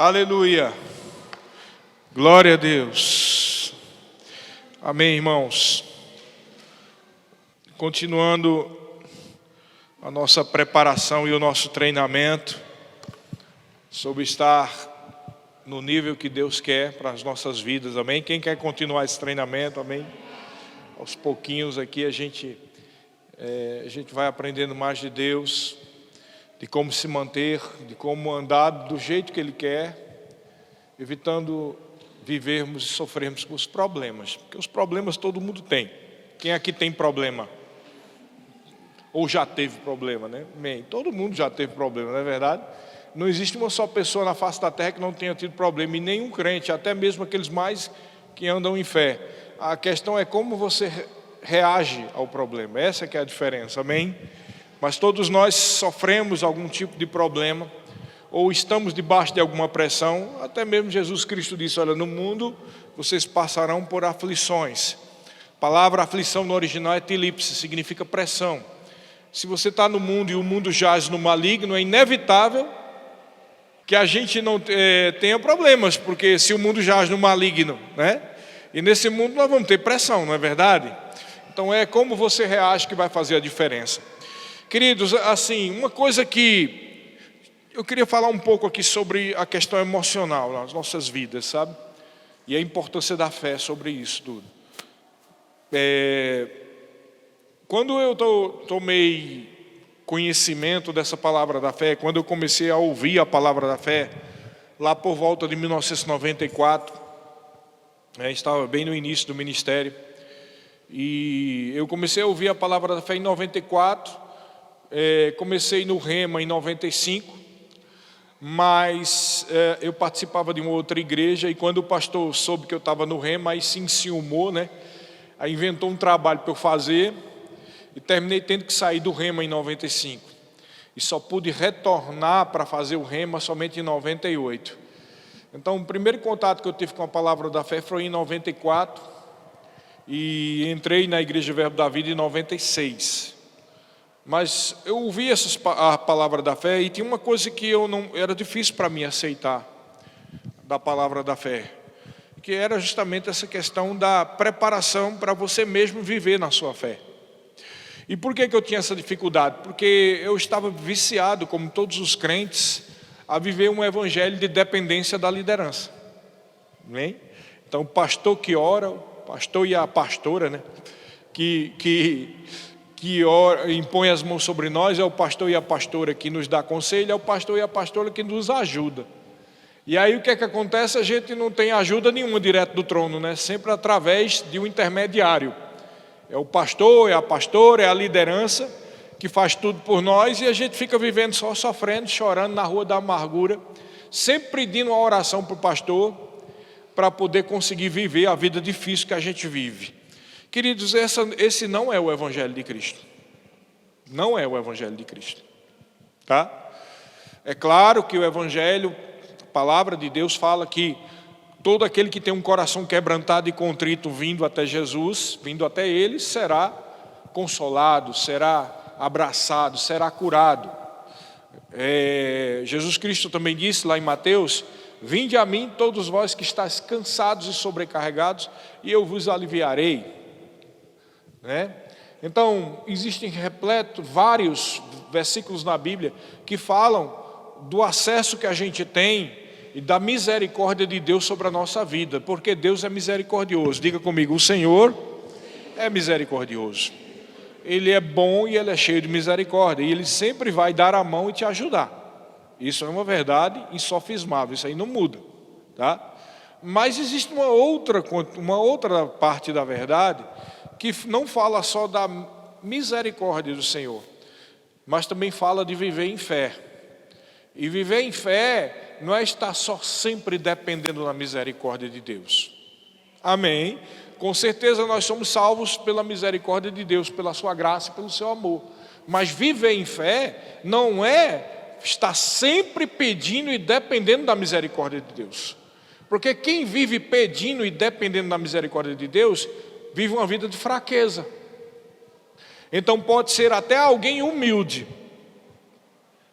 Aleluia. Glória a Deus. Amém, irmãos. Continuando a nossa preparação e o nosso treinamento sobre estar no nível que Deus quer para as nossas vidas, amém? Quem quer continuar esse treinamento, amém? Aos pouquinhos aqui a gente vai aprendendo mais de Deus, de como se manter, de como andar do jeito que Ele quer, evitando vivermos e sofrermos com os problemas, porque os problemas todo mundo tem. Quem aqui tem problema? Ou já teve problema, né? Bem, todo mundo já teve problema, não é verdade? Não existe uma só pessoa na face da terra que não tenha tido problema, e nenhum crente, até mesmo aqueles mais que andam em fé. A questão é como você reage ao problema, essa que é a diferença, amém? Mas todos nós sofremos algum tipo de problema, ou estamos debaixo de alguma pressão. Até mesmo Jesus Cristo disse, olha, no mundo vocês passarão por aflições. A palavra aflição no original é tilipse, significa pressão. Se você está no mundo e o mundo jaz no maligno, é inevitável que a gente não tenha problemas, porque se o mundo jaz no maligno, né? E nesse mundo nós vamos ter pressão, não é verdade? Então é como você reage que vai fazer a diferença. Queridos, assim, uma coisa que eu queria falar um pouco aqui sobre a questão emocional nas nossas vidas, sabe? E a importância da fé sobre isso tudo. Quando eu tomei conhecimento dessa palavra da fé, quando eu comecei a ouvir a palavra da fé, lá por volta de 1994, estava bem no início do ministério, e eu comecei a ouvir a palavra da fé em 94, comecei no Rema em 95, mas eu participava de uma outra igreja, e quando o pastor soube que eu estava no Rema, aí se enciumou, né? Aí inventou um trabalho para eu fazer, e terminei tendo que sair do Rema em 95, e só pude retornar para fazer o Rema somente em 98. Então o primeiro contato que eu tive com a palavra da fé foi em 94, e entrei na Igreja Verbo da Vida em 96. Mas eu ouvi a palavra da fé, e tinha uma coisa que era difícil para mim aceitar da palavra da fé, que era justamente essa questão da preparação para você mesmo viver na sua fé. E por que eu tinha essa dificuldade? Porque eu estava viciado, como todos os crentes, a viver um evangelho de dependência da liderança. Amém? Então o pastor que ora, o pastor e a pastora, né, que ora, impõe as mãos sobre nós, é o pastor e a pastora que nos dá conselho, é o pastor e a pastora que nos ajuda. E aí o que acontece? A gente não tem ajuda nenhuma direto do trono, né? Sempre através de um intermediário. É o pastor, é a pastora, é a liderança que faz tudo por nós, e a gente fica vivendo só sofrendo, chorando na rua da amargura, sempre pedindo uma oração para o pastor, para poder conseguir viver a vida difícil que a gente vive. Queridos, esse não é o Evangelho de Cristo. Não é o Evangelho de Cristo. Tá? É claro que o Evangelho, a palavra de Deus fala que todo aquele que tem um coração quebrantado e contrito vindo até Jesus, vindo até Ele, será consolado, será abraçado, será curado. Jesus Cristo também disse lá em Mateus, vinde a mim todos vós que estáis cansados e sobrecarregados, e eu vos aliviarei. Né? Então, existem vários versículos na Bíblia que falam do acesso que a gente tem e da misericórdia de Deus sobre a nossa vida, porque Deus é misericordioso. Diga comigo, o Senhor é misericordioso. Ele é bom e Ele é cheio de misericórdia, e Ele sempre vai dar a mão e te ajudar. Isso é uma verdade insofismável, isso aí não muda, tá? Mas existe uma outra parte da verdade que não fala só da misericórdia do Senhor, mas também fala de viver em fé. E viver em fé não é estar só sempre dependendo da misericórdia de Deus. Amém? Com certeza nós somos salvos pela misericórdia de Deus, pela sua graça e pelo seu amor. Mas viver em fé não é estar sempre pedindo e dependendo da misericórdia de Deus. Porque quem vive pedindo e dependendo da misericórdia de Deus, vive uma vida de fraqueza. Então pode ser até alguém humilde,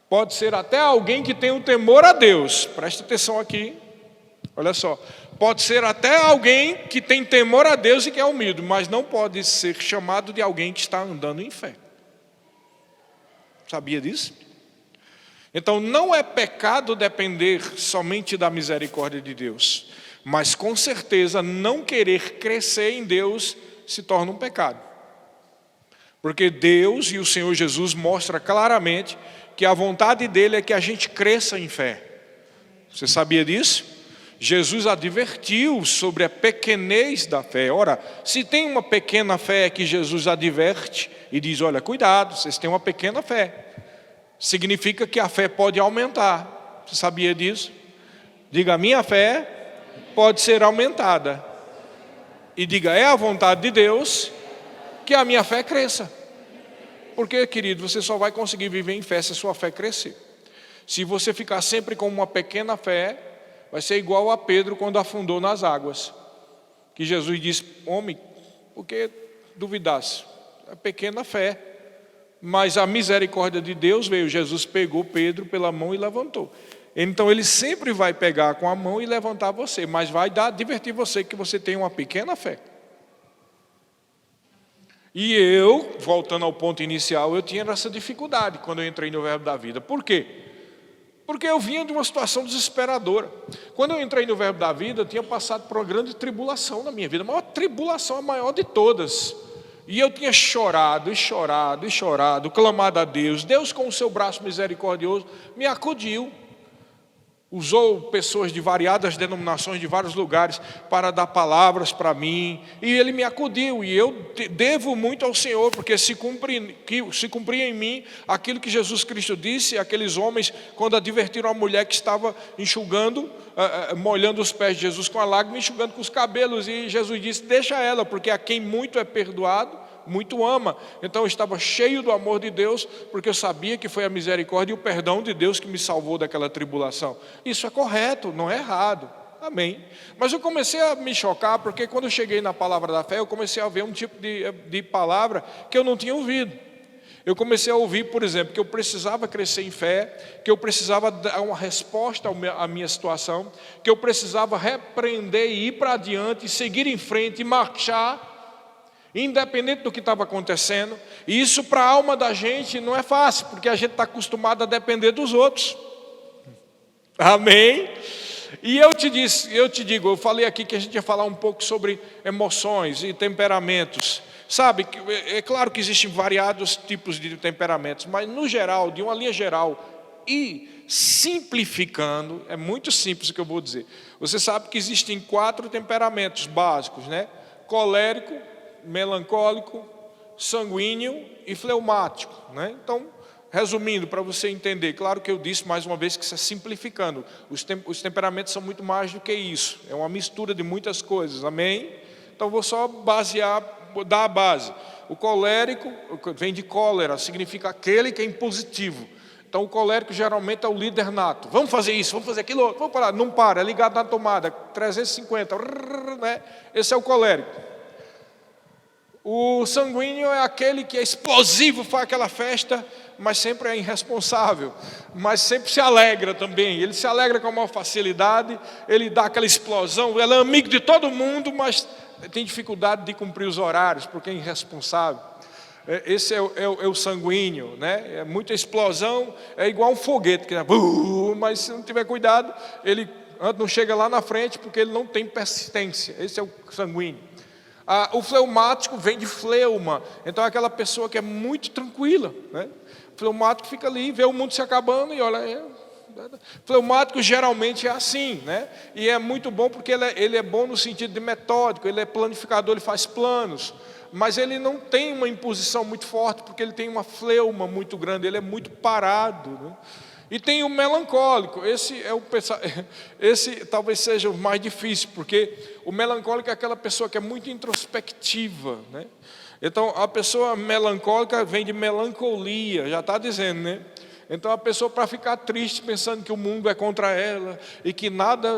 Pode ser até alguém que tem um temor a Deus. Presta atenção aqui. Olha só. Pode ser até alguém que tem temor a Deus e que é humilde, mas não pode ser chamado de alguém que está andando em fé. Sabia disso? Então não é pecado depender somente da misericórdia de Deus, mas com certeza não querer crescer em Deus se torna um pecado. Porque Deus e o Senhor Jesus mostram claramente que a vontade dele é que a gente cresça em fé. Você sabia disso? Jesus advertiu sobre a pequenez da fé. Ora, se tem uma pequena fé que Jesus adverte e diz, olha, cuidado, vocês têm uma pequena fé. Significa que a fé pode aumentar. Você sabia disso? Diga, a minha fé pode ser aumentada. E diga, é a vontade de Deus que a minha fé cresça. Porque, querido, você só vai conseguir viver em fé se a sua fé crescer. Se você ficar sempre com uma pequena fé, vai ser igual a Pedro quando afundou nas águas. Que Jesus disse, homem, por que duvidasse? É pequena fé. Mas a misericórdia de Deus veio. Jesus pegou Pedro pela mão e levantou. Então ele sempre vai pegar com a mão e levantar você, mas vai divertir você que você tem uma pequena fé. E eu, voltando ao ponto inicial, eu tinha essa dificuldade quando eu entrei no Verbo da Vida. Por quê? Porque eu vinha de uma situação desesperadora. Quando eu entrei no Verbo da Vida, eu tinha passado por uma grande tribulação na minha vida. A maior tribulação, a maior de todas. E eu tinha chorado, e chorado, e chorado, clamado a Deus. Deus, com o seu braço misericordioso, me acudiu. Usou pessoas de variadas denominações, de vários lugares, para dar palavras para mim. E Ele me acudiu. E eu devo muito ao Senhor, porque se cumpria em mim aquilo que Jesus Cristo disse. Aqueles homens, quando advertiram a mulher que estava enxugando, molhando os pés de Jesus com a lágrima, enxugando com os cabelos. E Jesus disse, deixa ela, porque a quem muito é perdoado, muito ama. Então eu estava cheio do amor de Deus, porque eu sabia que foi a misericórdia e o perdão de Deus que me salvou daquela tribulação. Isso é correto, não é errado. Amém. Mas eu comecei a me chocar, porque quando eu cheguei na palavra da fé, eu comecei a ver um tipo de palavra que eu não tinha ouvido. Eu comecei a ouvir, por exemplo, que eu precisava crescer em fé, que eu precisava dar uma resposta à minha situação, que eu precisava repreender e ir para adiante, seguir em frente e marchar, independente do que estava acontecendo. E isso para a alma da gente não é fácil, porque a gente está acostumado a depender dos outros. Amém? E eu te digo, eu falei aqui que a gente ia falar um pouco sobre emoções e temperamentos. Sabe, é claro que existem variados tipos de temperamentos, mas no geral, de uma linha geral, e simplificando, é muito simples o que eu vou dizer. Você sabe que existem 4 temperamentos básicos, né? Colérico, melancólico, sanguíneo e fleumático, né? Então, resumindo, para você entender, claro que eu disse mais uma vez que isso é simplificando. Os temperamentos são muito mais do que isso. É uma mistura de muitas coisas, amém? Então, vou só dar a base. O colérico vem de cólera, significa aquele que é impositivo. Então, o colérico geralmente é o líder nato. Vamos fazer isso, vamos fazer aquilo, vamos parar. Não para, é ligado na tomada, 350, né? Esse é o colérico. O sanguíneo é aquele que é explosivo, faz aquela festa, mas sempre é irresponsável, mas sempre se alegra também. Ele se alegra com a maior facilidade, ele dá aquela explosão, ele é amigo de todo mundo, mas tem dificuldade de cumprir os horários, porque é irresponsável. Esse é o sanguíneo, né? É muita explosão, é igual um foguete, que mas se não tiver cuidado, ele não chega lá na frente, porque ele não tem persistência. Esse é o sanguíneo. O fleumático vem de fleuma, então é aquela pessoa que é muito tranquila, né? O fleumático fica ali, vê o mundo se acabando e olha. Fleumático geralmente é assim, né? E é muito bom porque ele é bom no sentido de metódico, ele é planificador, ele faz planos, mas ele não tem uma imposição muito forte, porque ele tem uma fleuma muito grande, ele é muito parado, né? E tem o melancólico, esse talvez seja o mais difícil, porque o melancólico é aquela pessoa que é muito introspectiva, né? Então a pessoa melancólica vem de melancolia, já está dizendo, né? Então a pessoa, para ficar triste pensando que o mundo é contra ela e que nada,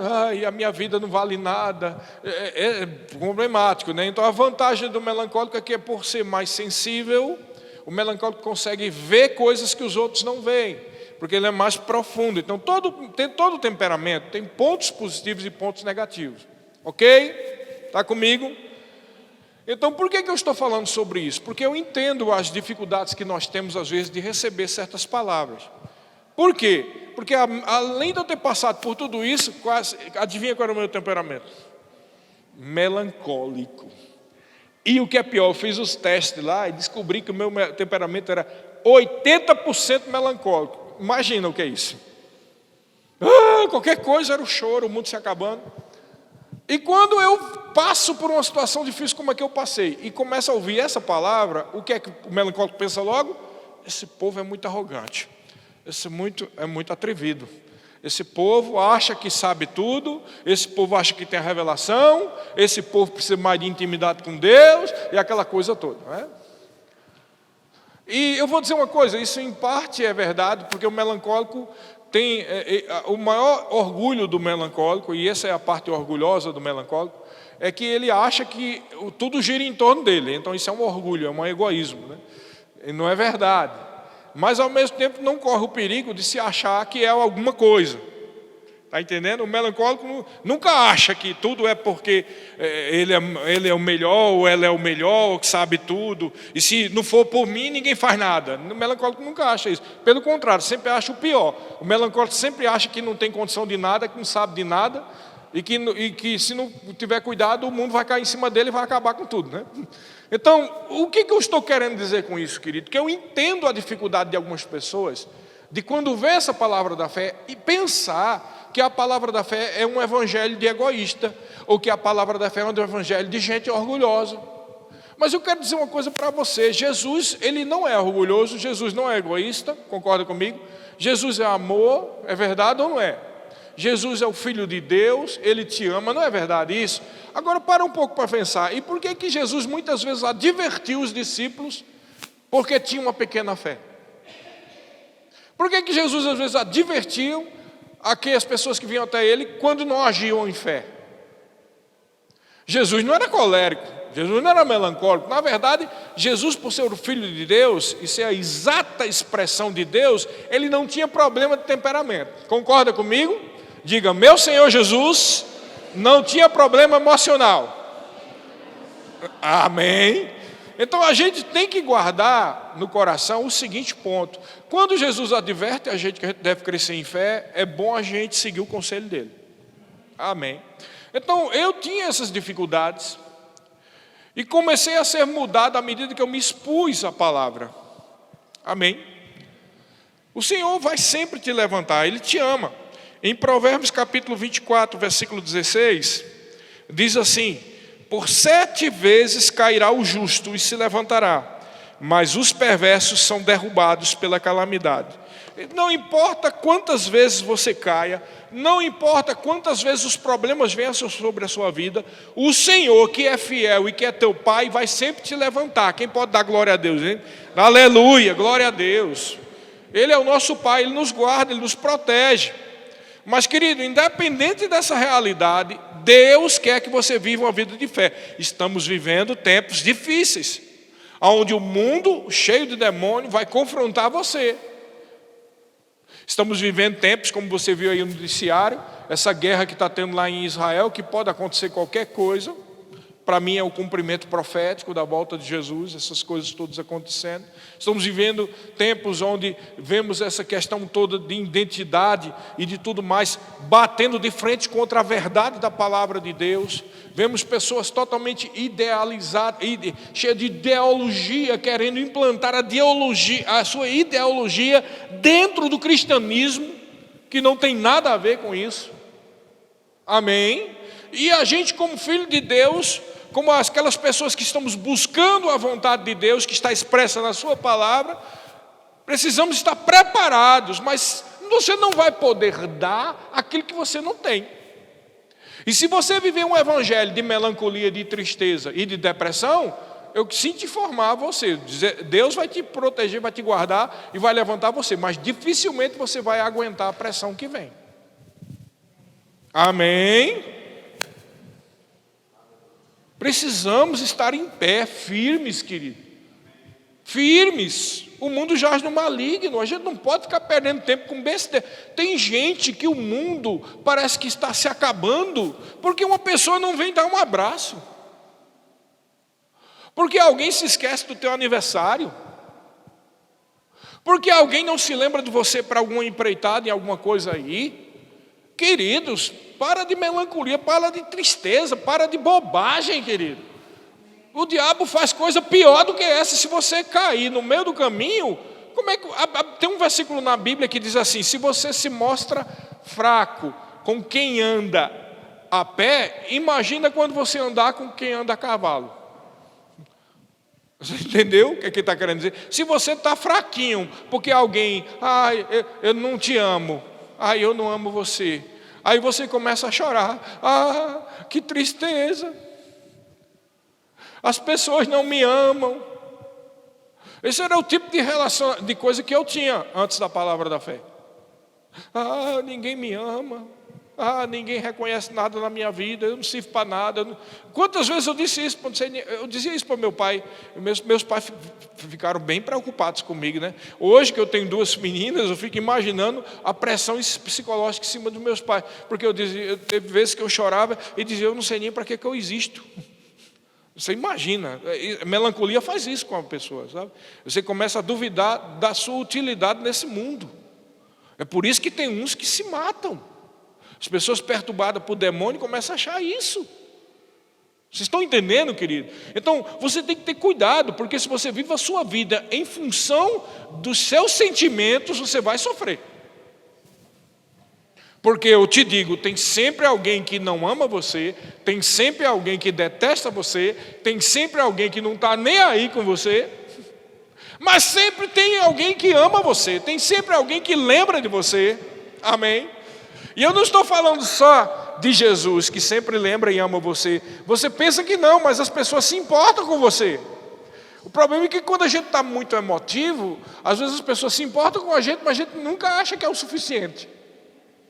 a minha vida não vale nada, é problemático, né? Então a vantagem do melancólico é que é por ser mais sensível, o melancólico consegue ver coisas que os outros não veem. Porque ele é mais profundo. Então, tem todo temperamento, tem pontos positivos e pontos negativos. Ok? Está comigo? Então, por que eu estou falando sobre isso? Porque eu entendo as dificuldades que nós temos, às vezes, de receber certas palavras. Por quê? Porque além de eu ter passado por tudo isso, adivinha qual era o meu temperamento? Melancólico. E o que é pior, eu fiz os testes lá e descobri que o meu temperamento era 80% melancólico. Imagina o que é isso. Qualquer coisa era o choro, o mundo se acabando. E quando eu passo por uma situação difícil como a que eu passei e começo a ouvir essa palavra, o que é que o melancólico pensa logo? Esse povo é muito arrogante, é muito atrevido. Esse povo acha que sabe tudo, esse povo acha que tem a revelação, esse povo precisa mais de intimidade com Deus e aquela coisa toda, não é? E eu vou dizer uma coisa, isso em parte é verdade, porque o melancólico tem o maior orgulho do melancólico, e essa é a parte orgulhosa do melancólico, é que ele acha que tudo gira em torno dele. Então isso é um orgulho, é um egoísmo, né? E não é verdade. Mas ao mesmo tempo não corre o perigo de se achar que é alguma coisa. Está entendendo? O melancólico nunca acha que tudo é porque ele é o melhor, ou ela é o melhor, ou que sabe tudo. E se não for por mim, ninguém faz nada. O melancólico nunca acha isso. Pelo contrário, sempre acha o pior. O melancólico sempre acha que não tem condição de nada, que não sabe de nada, e que se não tiver cuidado, o mundo vai cair em cima dele e vai acabar com tudo, né? Então, o que eu estou querendo dizer com isso, querido? Que eu entendo a dificuldade de algumas pessoas de quando vê essa palavra da fé e pensar que a palavra da fé é um evangelho de egoísta, ou que a palavra da fé é um evangelho de gente orgulhosa. Mas eu quero dizer uma coisa para você: Jesus, ele não é orgulhoso, Jesus não é egoísta, concorda comigo? Jesus é amor, é verdade ou não é? Jesus é o Filho de Deus, ele te ama, não é verdade isso? Agora para um pouco para pensar, e por que Jesus muitas vezes advertiu os discípulos porque tinha uma pequena fé? Por que Jesus às vezes advertiu as pessoas que vinham até ele quando não agiam em fé? Jesus não era colérico, Jesus não era melancólico. Na verdade, Jesus, por ser o Filho de Deus e ser a exata expressão de Deus, ele não tinha problema de temperamento. Concorda comigo? Diga: meu Senhor Jesus não tinha problema emocional. Amém? Então a gente tem que guardar no coração o seguinte ponto: quando Jesus adverte a gente que a gente deve crescer em fé, é bom a gente seguir o conselho dele. Amém? Então eu tinha essas dificuldades e comecei a ser mudado à medida que eu me expus à palavra. Amém? O Senhor vai sempre te levantar, Ele te ama. Em Provérbios capítulo 24, versículo 16, diz assim: por 7 vezes cairá o justo e se levantará, mas os perversos são derrubados pela calamidade. Não importa quantas vezes você caia, não importa quantas vezes os problemas venham sobre a sua vida, o Senhor, que é fiel e que é teu Pai, vai sempre te levantar. Quem pode dar glória a Deus, hein? Aleluia, glória a Deus. Ele é o nosso Pai, Ele nos guarda, Ele nos protege. Mas, querido, independente dessa realidade, Deus quer que você viva uma vida de fé. Estamos vivendo tempos difíceis, onde o mundo cheio de demônio vai confrontar você. Estamos vivendo tempos, como você viu aí no noticiário, essa guerra que está tendo lá em Israel, que pode acontecer qualquer coisa. Para mim é o cumprimento profético da volta de Jesus, essas coisas todas acontecendo. Estamos vivendo tempos onde vemos essa questão toda de identidade e de tudo mais, batendo de frente contra a verdade da palavra de Deus. Vemos pessoas totalmente idealizadas, cheias de ideologia, querendo implantar a sua ideologia dentro do cristianismo, que não tem nada a ver com isso. Amém? E a gente, como filho de Deus, como aquelas pessoas que estamos buscando a vontade de Deus, que está expressa na sua palavra, precisamos estar preparados, mas você não vai poder dar aquilo que você não tem. E se você viver um evangelho de melancolia, de tristeza e de depressão, eu sinto informar você, Deus vai te proteger, vai te guardar e vai levantar você, mas dificilmente você vai aguentar a pressão que vem. Amém? Precisamos estar em pé, firmes, querido. firmes. O mundo jaz no maligno, a gente não pode ficar perdendo tempo com besteira. Tem gente que o mundo parece que está se acabando, porque uma pessoa não vem dar um abraço, porque alguém se esquece do teu aniversário, porque alguém não se lembra de você para alguma empreitada em alguma coisa aí. Queridos, para de melancolia, para de tristeza, para de bobagem, querido. O diabo faz coisa pior do que essa. Se você cair no meio do caminho, como é que... Tem um versículo na Bíblia que diz assim: se você se mostra fraco com quem anda a pé, imagina quando você andar com quem anda a cavalo. Você entendeu o que ele está querendo dizer? Se você está fraquinho, porque alguém, eu não te amo, eu não amo você, aí você começa a chorar, que tristeza, as pessoas não me amam. Esse era o tipo de relação, de coisa que eu tinha antes da palavra da fé. Ninguém me ama, ninguém reconhece nada na minha vida, eu não sirvo para nada. Quantas vezes eu disse isso? Eu dizia isso para meu pai. Meus pais ficaram bem preocupados comigo, né? Hoje que eu tenho 2 meninas, eu fico imaginando a pressão psicológica em cima dos meus pais, porque teve vezes que eu chorava e dizia: eu não sei nem para que eu existo. Você imagina, melancolia faz isso com a pessoa, sabe? Você começa a duvidar da sua utilidade nesse mundo. É por isso que tem uns que se matam. As pessoas perturbadas por demônio começam a achar isso. Vocês estão entendendo, querido? Então, você tem que ter cuidado, porque se você vive a sua vida em função dos seus sentimentos, você vai sofrer. Porque eu te digo, tem sempre alguém que não ama você, tem sempre alguém que detesta você, tem sempre alguém que não está nem aí com você, mas sempre tem alguém que ama você, tem sempre alguém que lembra de você, amém? E eu não estou falando só de Jesus, que sempre lembra e ama você. Você pensa que não, mas as pessoas se importam com você. O problema é que quando a gente está muito emotivo, às vezes as pessoas se importam com a gente, mas a gente nunca acha que é o suficiente.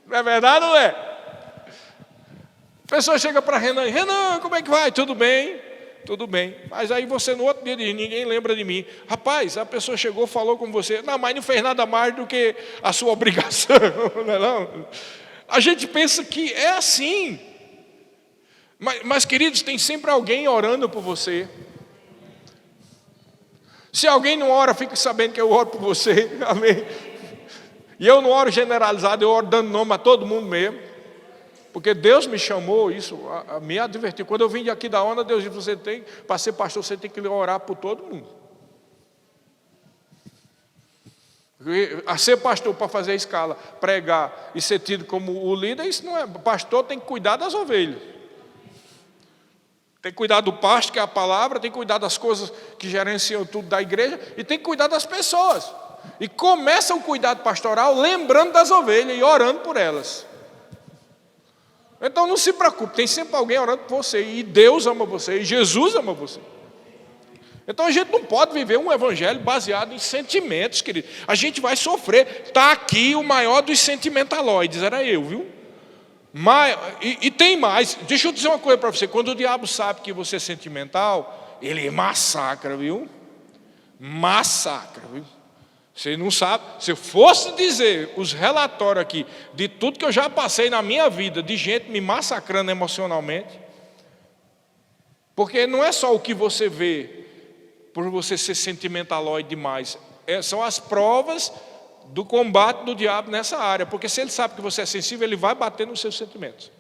Não é verdade, não é? A pessoa chega para Renan, como é que vai? Tudo bem? Tudo bem. Mas aí você no outro dia diz: ninguém lembra de mim. Rapaz, a pessoa chegou, falou com você, mas não fez nada mais do que a sua obrigação. Não é não? A gente pensa que é assim. Mas queridos, tem sempre alguém orando por você. Se alguém não ora, fique sabendo que eu oro por você. Amém? E eu não oro generalizado, eu oro dando nome a todo mundo mesmo. Porque Deus me chamou isso, me advertiu. Quando eu vim de aqui da onda, Deus disse: para ser pastor, você tem que orar por todo mundo. A ser pastor para fazer a escala, pregar e ser tido como o líder, isso não é. Pastor tem que cuidar das ovelhas. Tem que cuidar do pasto, que é a palavra, tem que cuidar das coisas que gerenciam tudo da igreja e tem que cuidar das pessoas. E começa o cuidado pastoral lembrando das ovelhas e orando por elas. Então não se preocupe, tem sempre alguém orando por você. E Deus ama você, e Jesus ama você. Então a gente não pode viver um evangelho baseado em sentimentos, querido. A gente vai sofrer. Está aqui o maior dos sentimentaloides, era eu, viu? E tem mais. Deixa eu dizer uma coisa para você. Quando o diabo sabe que você é sentimental, ele massacra, viu? Massacra, viu? Você não sabe. Se eu fosse dizer os relatórios aqui de tudo que eu já passei na minha vida, de gente me massacrando emocionalmente, porque não é só o que você vê por você ser sentimentaloide demais, são as provas do combate do diabo nessa área, porque se ele sabe que você é sensível, ele vai bater nos seus sentimentos.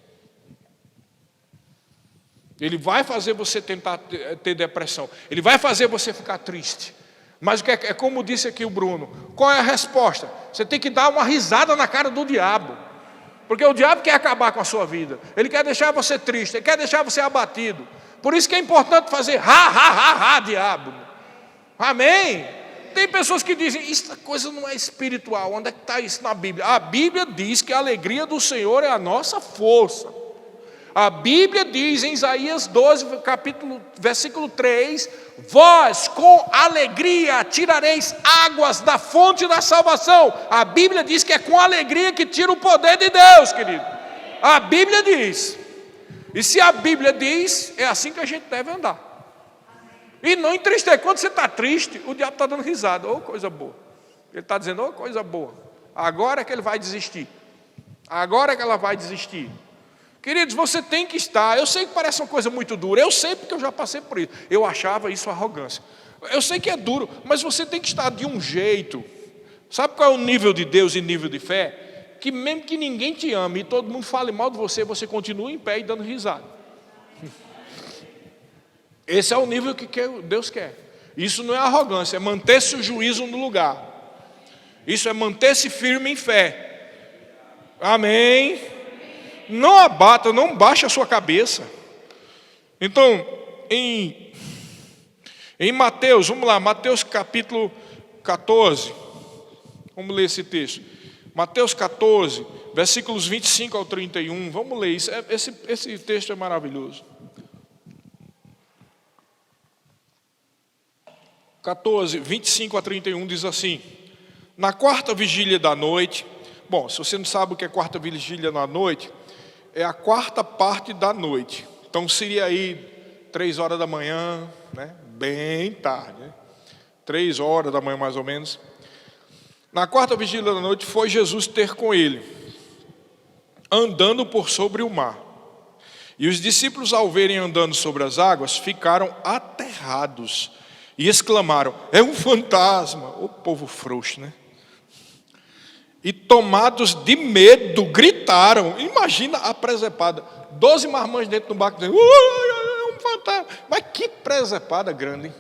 Ele vai fazer você tentar ter depressão, ele vai fazer você ficar triste. Mas é como disse aqui o Bruno, qual é a resposta? Você tem que dar uma risada na cara do diabo, porque o diabo quer acabar com a sua vida, ele quer deixar você triste, ele quer deixar você abatido. Por isso que é importante fazer diabo. Amém? Tem pessoas que dizem: isso coisa não é espiritual. Onde é que está isso na Bíblia? A Bíblia diz que a alegria do Senhor é a nossa força. A Bíblia diz em Isaías 12, versículo 3: vós com alegria tirareis águas da fonte da salvação. A Bíblia diz que é com alegria que tira o poder de Deus, querido. A Bíblia diz. E se a Bíblia diz, é assim que a gente deve andar. E não entristecer. Quando você está triste, o diabo está dando risada. Oh, coisa boa. Ele está dizendo, oh, coisa boa. Agora é que ele vai desistir. Agora é que ela vai desistir. Queridos, você tem que estar. Eu sei que parece uma coisa muito dura. Eu sei porque eu já passei por isso. Eu achava isso arrogância. Eu sei que é duro, mas você tem que estar de um jeito. Sabe qual é o nível de Deus e nível de fé? Que mesmo que ninguém te ame e todo mundo fale mal de você, você continua em pé e dando risada. Esse é o nível que Deus quer. Isso não é arrogância, é manter-se o juízo no lugar. Isso é manter-se firme em fé. Amém? Não abata, não baixe a sua cabeça. Então, em Mateus, vamos lá, Mateus capítulo 14. Vamos ler esse texto. Mateus 14, versículos 25 ao 31. Vamos ler isso. Esse texto é maravilhoso. 14, 25 a 31 diz assim: na quarta vigília da noite. Bom, se você não sabe o que é quarta vigília da noite, é a quarta parte da noite. Então seria aí 3 horas da manhã, né? Bem tarde, né? 3 horas da manhã mais ou menos. Na quarta vigília da noite foi Jesus ter com ele, andando por sobre o mar. E os discípulos, ao verem andando sobre as águas, ficaram aterrados e exclamaram: é um fantasma. O povo frouxo, né? E tomados de medo, gritaram. Imagina a presepada, 12 marmãs dentro do barco dizendo: é um fantasma. Mas que presepada grande, hein?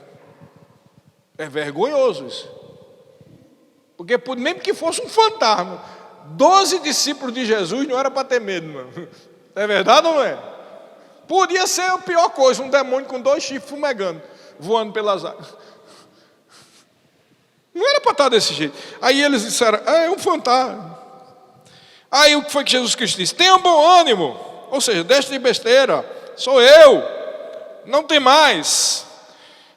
É vergonhoso isso. Porque mesmo que fosse um fantasma, 12 discípulos de Jesus não era para ter medo, mano. É verdade ou não é? Podia ser a pior coisa, um demônio com 2 chifres fumegando, voando pelas águas. Não era para estar desse jeito. Aí eles disseram: é um fantasma. Aí o que foi que Jesus Cristo disse? Tenha bom ânimo. Ou seja, deixe de besteira, sou eu, não tem mais.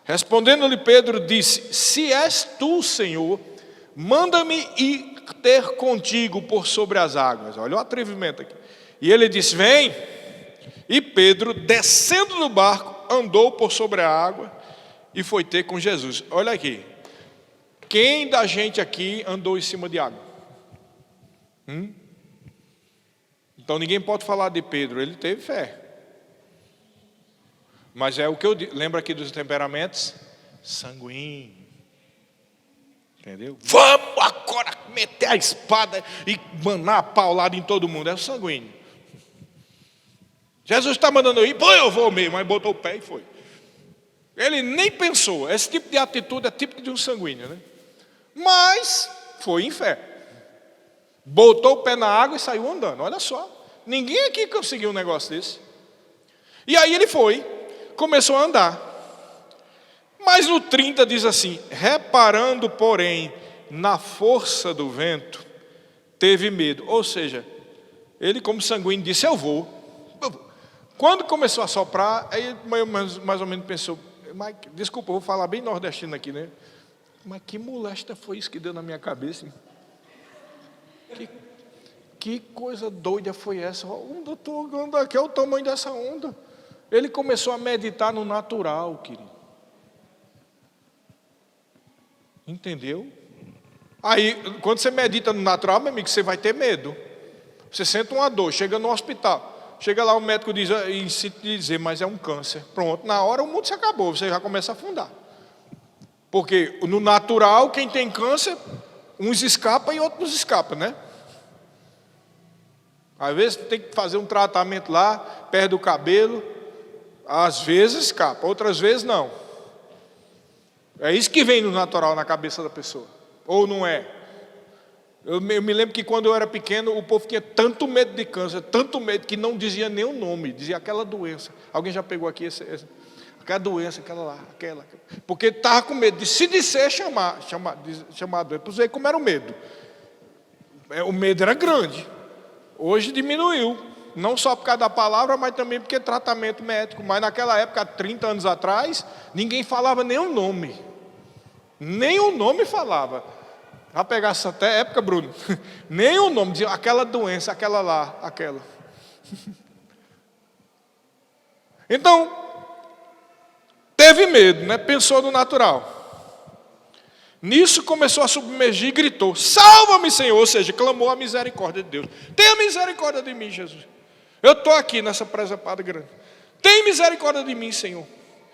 Respondendo-lhe Pedro disse: se és tu, Senhor, manda-me ir ter contigo por sobre as águas. Olha o atrevimento aqui. E ele disse: vem. E Pedro, descendo do barco, andou por sobre a água e foi ter com Jesus. Olha aqui. Quem da gente aqui andou em cima de água? Então ninguém pode falar de Pedro, ele teve fé. Mas é o que eu digo. Lembra aqui dos temperamentos? Sanguíneo. Entendeu? Vamos agora meter a espada e manar a paulada em todo mundo. É o sanguíneo. Jesus está mandando eu ir, pô, eu vou mesmo. Mas botou o pé e foi. Ele nem pensou. Esse tipo de atitude é típico de um sanguíneo, né? Mas foi em fé. Botou o pé na água e saiu andando. Olha só. Ninguém aqui conseguiu um negócio desse. E aí ele foi, começou a andar. Mas no 30 diz assim: reparando, porém, na força do vento, teve medo. Ou seja, ele como sanguíneo disse: eu vou. Quando começou a soprar, aí mais ou menos pensou: mas, desculpa, eu vou falar bem nordestino aqui, né? Mas que molesta foi isso que deu na minha cabeça? Hein? Que coisa doida foi essa? Onde eu estou andando aqui? É o tamanho dessa onda. Ele começou a meditar no natural, querido. Entendeu? Aí, quando você medita no natural, meu amigo, você vai ter medo. Você sente uma dor, chega no hospital. Chega lá, o médico diz, insiste em dizer, mas é um câncer. Pronto, na hora o mundo se acabou, você já começa a afundar. Porque no natural, quem tem câncer, uns escapam e outros não escapam, né? Às vezes tem que fazer um tratamento lá, perde o cabelo. Às vezes escapa, outras vezes não. É isso que vem no natural na cabeça da pessoa. Ou não é? Eu me lembro que quando eu era pequeno, o povo tinha tanto medo de câncer, tanto medo, que não dizia nem o nome, dizia aquela doença. Alguém já pegou aqui aquela doença, aquela lá, aquela. Porque estava com medo de se disser chamar a doença. Para você ver como era o medo. O medo era grande. Hoje diminuiu. Não só por causa da palavra, mas também porque tratamento médico. Mas naquela época, 30 anos atrás, ninguém falava nem o nome. Nem o nome falava. Vai pegar essa até época, Bruno. Nem o nome, dizia aquela doença, aquela lá, aquela. Então, teve medo, né? Pensou no natural. Nisso começou a submergir e gritou: salva-me, Senhor. Ou seja, clamou a misericórdia de Deus. Tenha misericórdia de mim, Jesus. Eu estou aqui nessa presepada grande. Tenha misericórdia de mim, Senhor.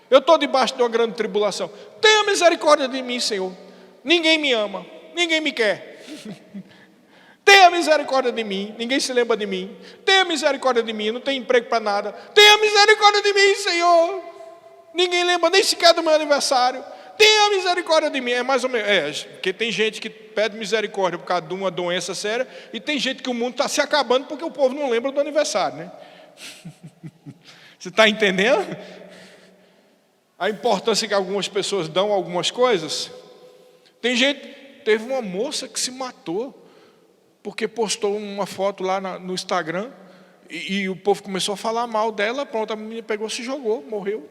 Eu estou debaixo de uma grande tribulação. Tenha misericórdia de mim, Senhor. Ninguém me ama, ninguém me quer. Tenha misericórdia de mim, ninguém se lembra de mim. Tenha misericórdia de mim, não tenho emprego para nada. Tenha misericórdia de mim, Senhor. Ninguém lembra nem sequer do meu aniversário. Tenha misericórdia de mim. É mais ou menos, porque tem gente que pede misericórdia por causa de uma doença séria, e tem gente que o mundo está se acabando porque o povo não lembra do aniversário, né? Você está entendendo a importância que algumas pessoas dão a algumas coisas? Teve uma moça que se matou porque postou uma foto lá no Instagram, e o povo começou a falar mal dela. Pronto, a menina pegou, se jogou, morreu.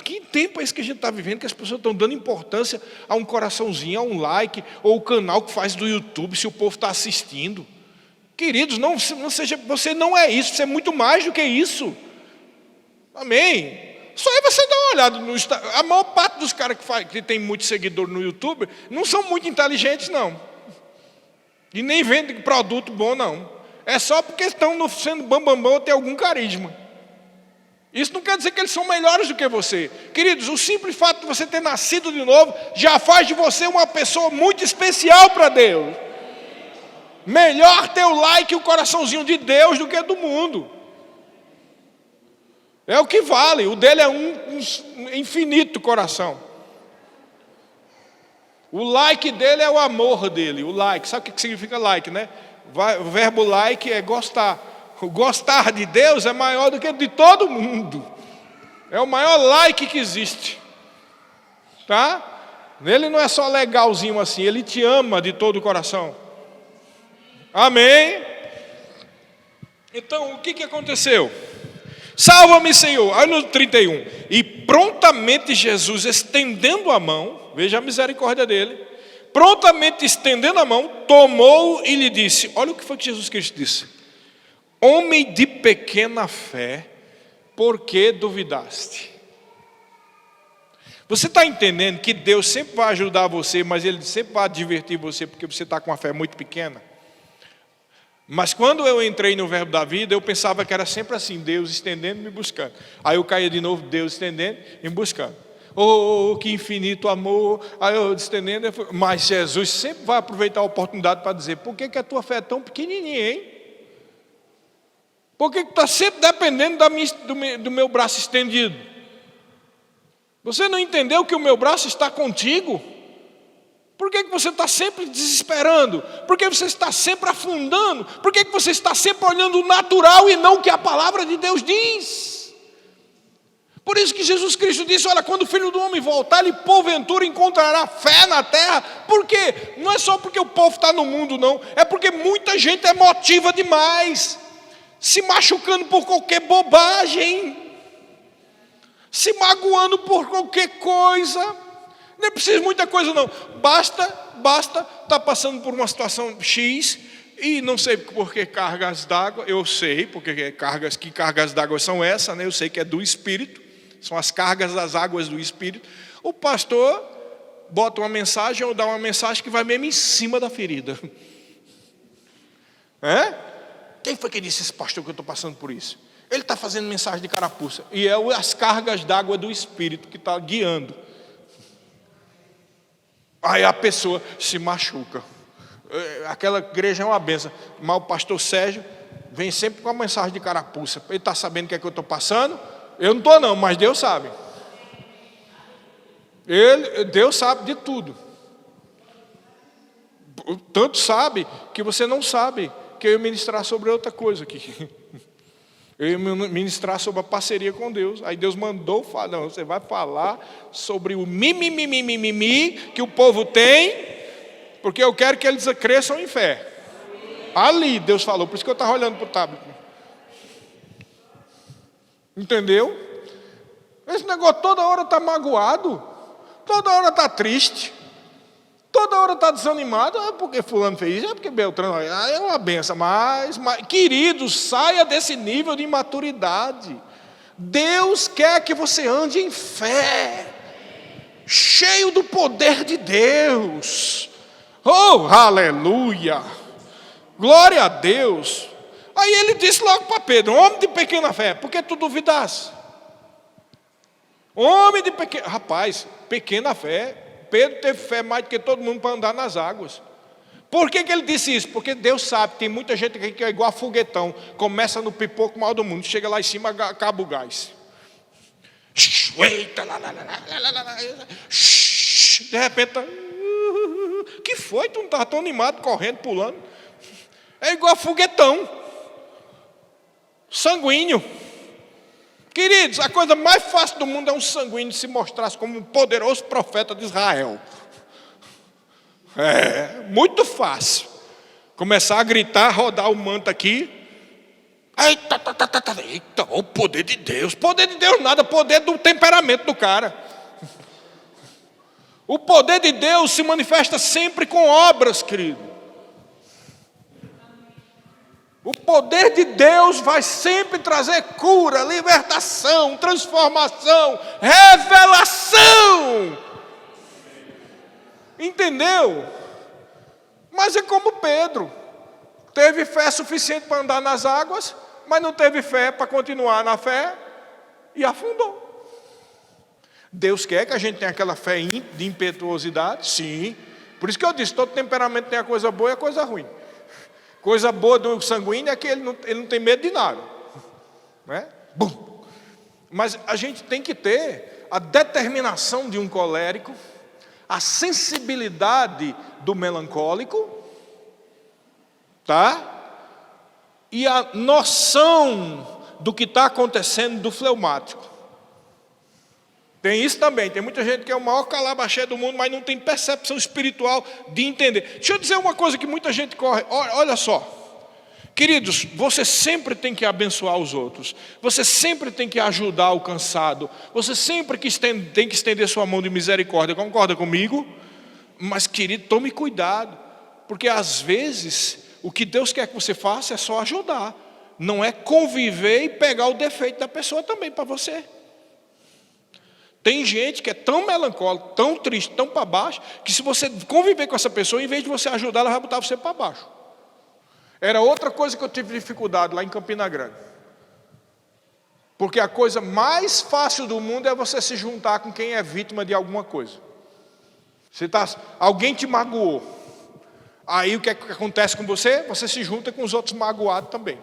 Que tempo é esse que a gente está vivendo, que as pessoas estão dando importância a um coraçãozinho, a um like, ou o canal que faz do YouTube, se o povo está assistindo? Queridos, não seja, você não é isso, você é muito mais do que isso. Amém? Só aí você dá uma olhada no Instagram. A maior parte dos caras que tem muito seguidor no YouTube não são muito inteligentes, não. E nem vendem produto bom, não. É só porque estão sendo bambambam ou tem algum carisma. Isso não quer dizer que eles são melhores do que você. Queridos, o simples fato de você ter nascido de novo já faz de você uma pessoa muito especial para Deus. Melhor ter o like e o coraçãozinho de Deus do que do mundo. É o que vale. O dele é um infinito coração. O like dele é o amor dele. O like, sabe o que significa like, né? O verbo like é gostar. O gostar de Deus é maior do que de todo mundo. É o maior like que existe. Tá? Ele não é só legalzinho assim, ele te ama de todo o coração. Amém? Então, o que aconteceu? Salva-me, Senhor. Aí no 31. E prontamente Jesus, estendendo a mão, veja a misericórdia dele, prontamente estendendo a mão, tomou e lhe disse: olha o que foi que Jesus Cristo disse: homem de pequena fé, por que duvidaste? Você está entendendo que Deus sempre vai ajudar você, mas Ele sempre vai divertir você porque você está com uma fé muito pequena? Mas quando eu entrei no Verbo da Vida, eu pensava que era sempre assim: Deus estendendo e me buscando. Aí eu caía de novo, Deus estendendo e me buscando. Oh, que infinito amor. Aí eu estendendo. Mas Jesus sempre vai aproveitar a oportunidade para dizer: por que a tua fé é tão pequenininha, hein? Por que está sempre dependendo do meu braço estendido? Você não entendeu que o meu braço está contigo? Por que você está sempre desesperando? Por que você está sempre afundando? Por que você está sempre olhando o natural e não o que a palavra de Deus diz? Por isso que Jesus Cristo disse: olha, quando o Filho do Homem voltar, ele porventura encontrará fé na terra. Por quê? Não é só porque o povo está no mundo, não. É porque muita gente é emotiva demais, se machucando por qualquer bobagem, se magoando por qualquer coisa. Não é preciso muita coisa, não. Basta estar passando por uma situação X, e não sei por que cargas d'água. Eu sei porque que cargas d'água são essas, né? Eu sei que é do Espírito, são as cargas das águas do Espírito. O pastor bota uma mensagem ou dá uma mensagem que vai mesmo em cima da ferida. Quem foi que disse esse pastor que eu estou passando por isso? Ele está fazendo mensagem de carapuça, e é as cargas d'água do Espírito que está guiando. Aí a pessoa se machuca. Aquela igreja é uma benção, mas o pastor Sérgio vem sempre com a mensagem de carapuça. Ele está sabendo o que é que eu estou passando? Eu não estou não, mas Deus sabe. Deus sabe de tudo. Tanto sabe que você não sabe que eu ia ministrar sobre outra coisa aqui. Eu ia ministrar sobre a parceria com Deus. Aí Deus mandou falar: não, você vai falar sobre o mimimi que o povo tem, porque eu quero que eles cresçam em fé. Ali Deus falou, por isso que eu estava olhando para o tablet. Entendeu? Esse negócio toda hora está magoado, toda hora está triste, toda hora está desanimado. É porque fulano fez isso, é porque Beltrano, é uma benção. Mas, queridos, saia desse nível de imaturidade. Deus quer que você ande em fé, cheio do poder de Deus. Oh, aleluia! Glória a Deus. Aí ele disse logo para Pedro: homem de pequena fé, por que tu duvidaste? Homem de pequena... Rapaz, pequena fé. Pedro teve fé mais do que todo mundo para andar nas águas. Por que ele disse isso? Porque Deus sabe, tem muita gente aqui que é igual a foguetão. Começa no pipoco mal do mundo, chega lá em cima, acaba o gás. Eita, de repente, que foi? Tu não estava tão animado, correndo, pulando? É igual a foguetão. Sanguíneo. Queridos, a coisa mais fácil do mundo é um sanguíneo se mostrasse como um poderoso profeta de Israel. É, muito fácil. Começar a gritar, rodar o manto aqui. Eita, eita, o poder de Deus. Poder de Deus nada, poder do temperamento do cara. O poder de Deus se manifesta sempre com obras, querido. O poder de Deus vai sempre trazer cura, libertação, transformação, revelação. Entendeu? Mas é como Pedro. Teve fé suficiente para andar nas águas, mas não teve fé para continuar na fé e afundou. Deus quer que a gente tenha aquela fé de impetuosidade? Sim. Por isso que eu disse, todo temperamento tem a coisa boa e a coisa ruim. Coisa boa do sanguíneo é que ele não tem medo de nada, né? Bum. Mas a gente tem que ter a determinação de um colérico, a sensibilidade do melancólico, tá? E a noção do que está acontecendo do fleumático. Tem isso também, tem muita gente que é o maior calabachê do mundo, mas não tem percepção espiritual de entender. Deixa eu dizer uma coisa que muita gente corre, olha só. Queridos, você sempre tem que abençoar os outros. Você sempre tem que ajudar o cansado. Você sempre tem que estender sua mão de misericórdia. Concorda comigo? Mas, querido, tome cuidado. Porque às vezes, o que Deus quer que você faça é só ajudar. Não é conviver e pegar o defeito da pessoa também para você. Tem gente que é tão melancólica, tão triste, tão para baixo, que se você conviver com essa pessoa, em vez de você ajudar, ela vai botar você para baixo. Era outra coisa que eu tive dificuldade lá em Campina Grande. Porque a coisa mais fácil do mundo é você se juntar com quem é vítima de alguma coisa. Alguém te magoou. Aí o que acontece com você? Você se junta com os outros magoados também.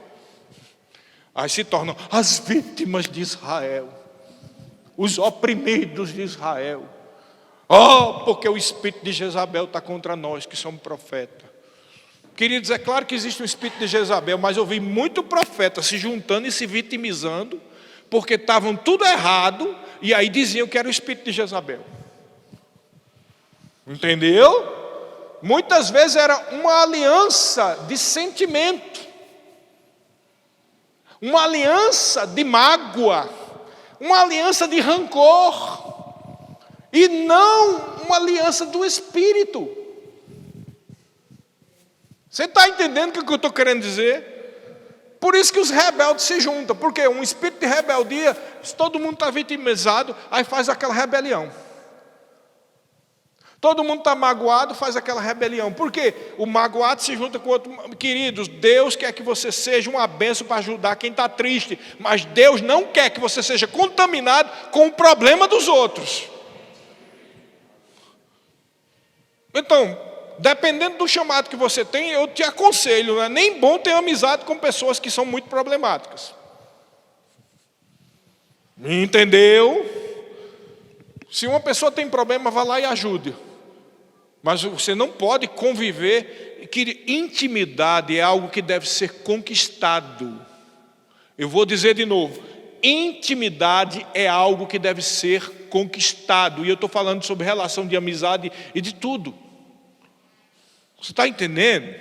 Aí se tornam as vítimas de Israel. Os oprimidos de Israel. Oh, porque o espírito de Jezabel está contra nós, que somos profetas. Queridos, é claro que existe um espírito de Jezabel, mas eu vi muito profeta se juntando e se vitimizando, porque estavam tudo errado, e aí diziam que era o espírito de Jezabel. Entendeu? Muitas vezes era uma aliança de sentimento, uma aliança de mágoa, uma aliança de rancor, e não uma aliança do Espírito. Você está entendendo o que eu estou querendo dizer? Por isso que os rebeldes se juntam, porque um espírito de rebeldia, se todo mundo está vitimizado, aí faz aquela rebelião. Todo mundo está magoado, faz aquela rebelião. Por quê? O magoado se junta com o outro. Queridos, Deus quer que você seja uma bênção para ajudar quem está triste, mas Deus não quer que você seja contaminado com o problema dos outros. Então, dependendo do chamado que você tem, eu te aconselho, não é nem bom ter amizade com pessoas que são muito problemáticas. Entendeu? Se uma pessoa tem problema, vá lá e ajude. Mas você não pode conviver, que intimidade é algo que deve ser conquistado. Eu vou dizer de novo, intimidade é algo que deve ser conquistado. E eu estou falando sobre relação de amizade e de tudo. Você está entendendo?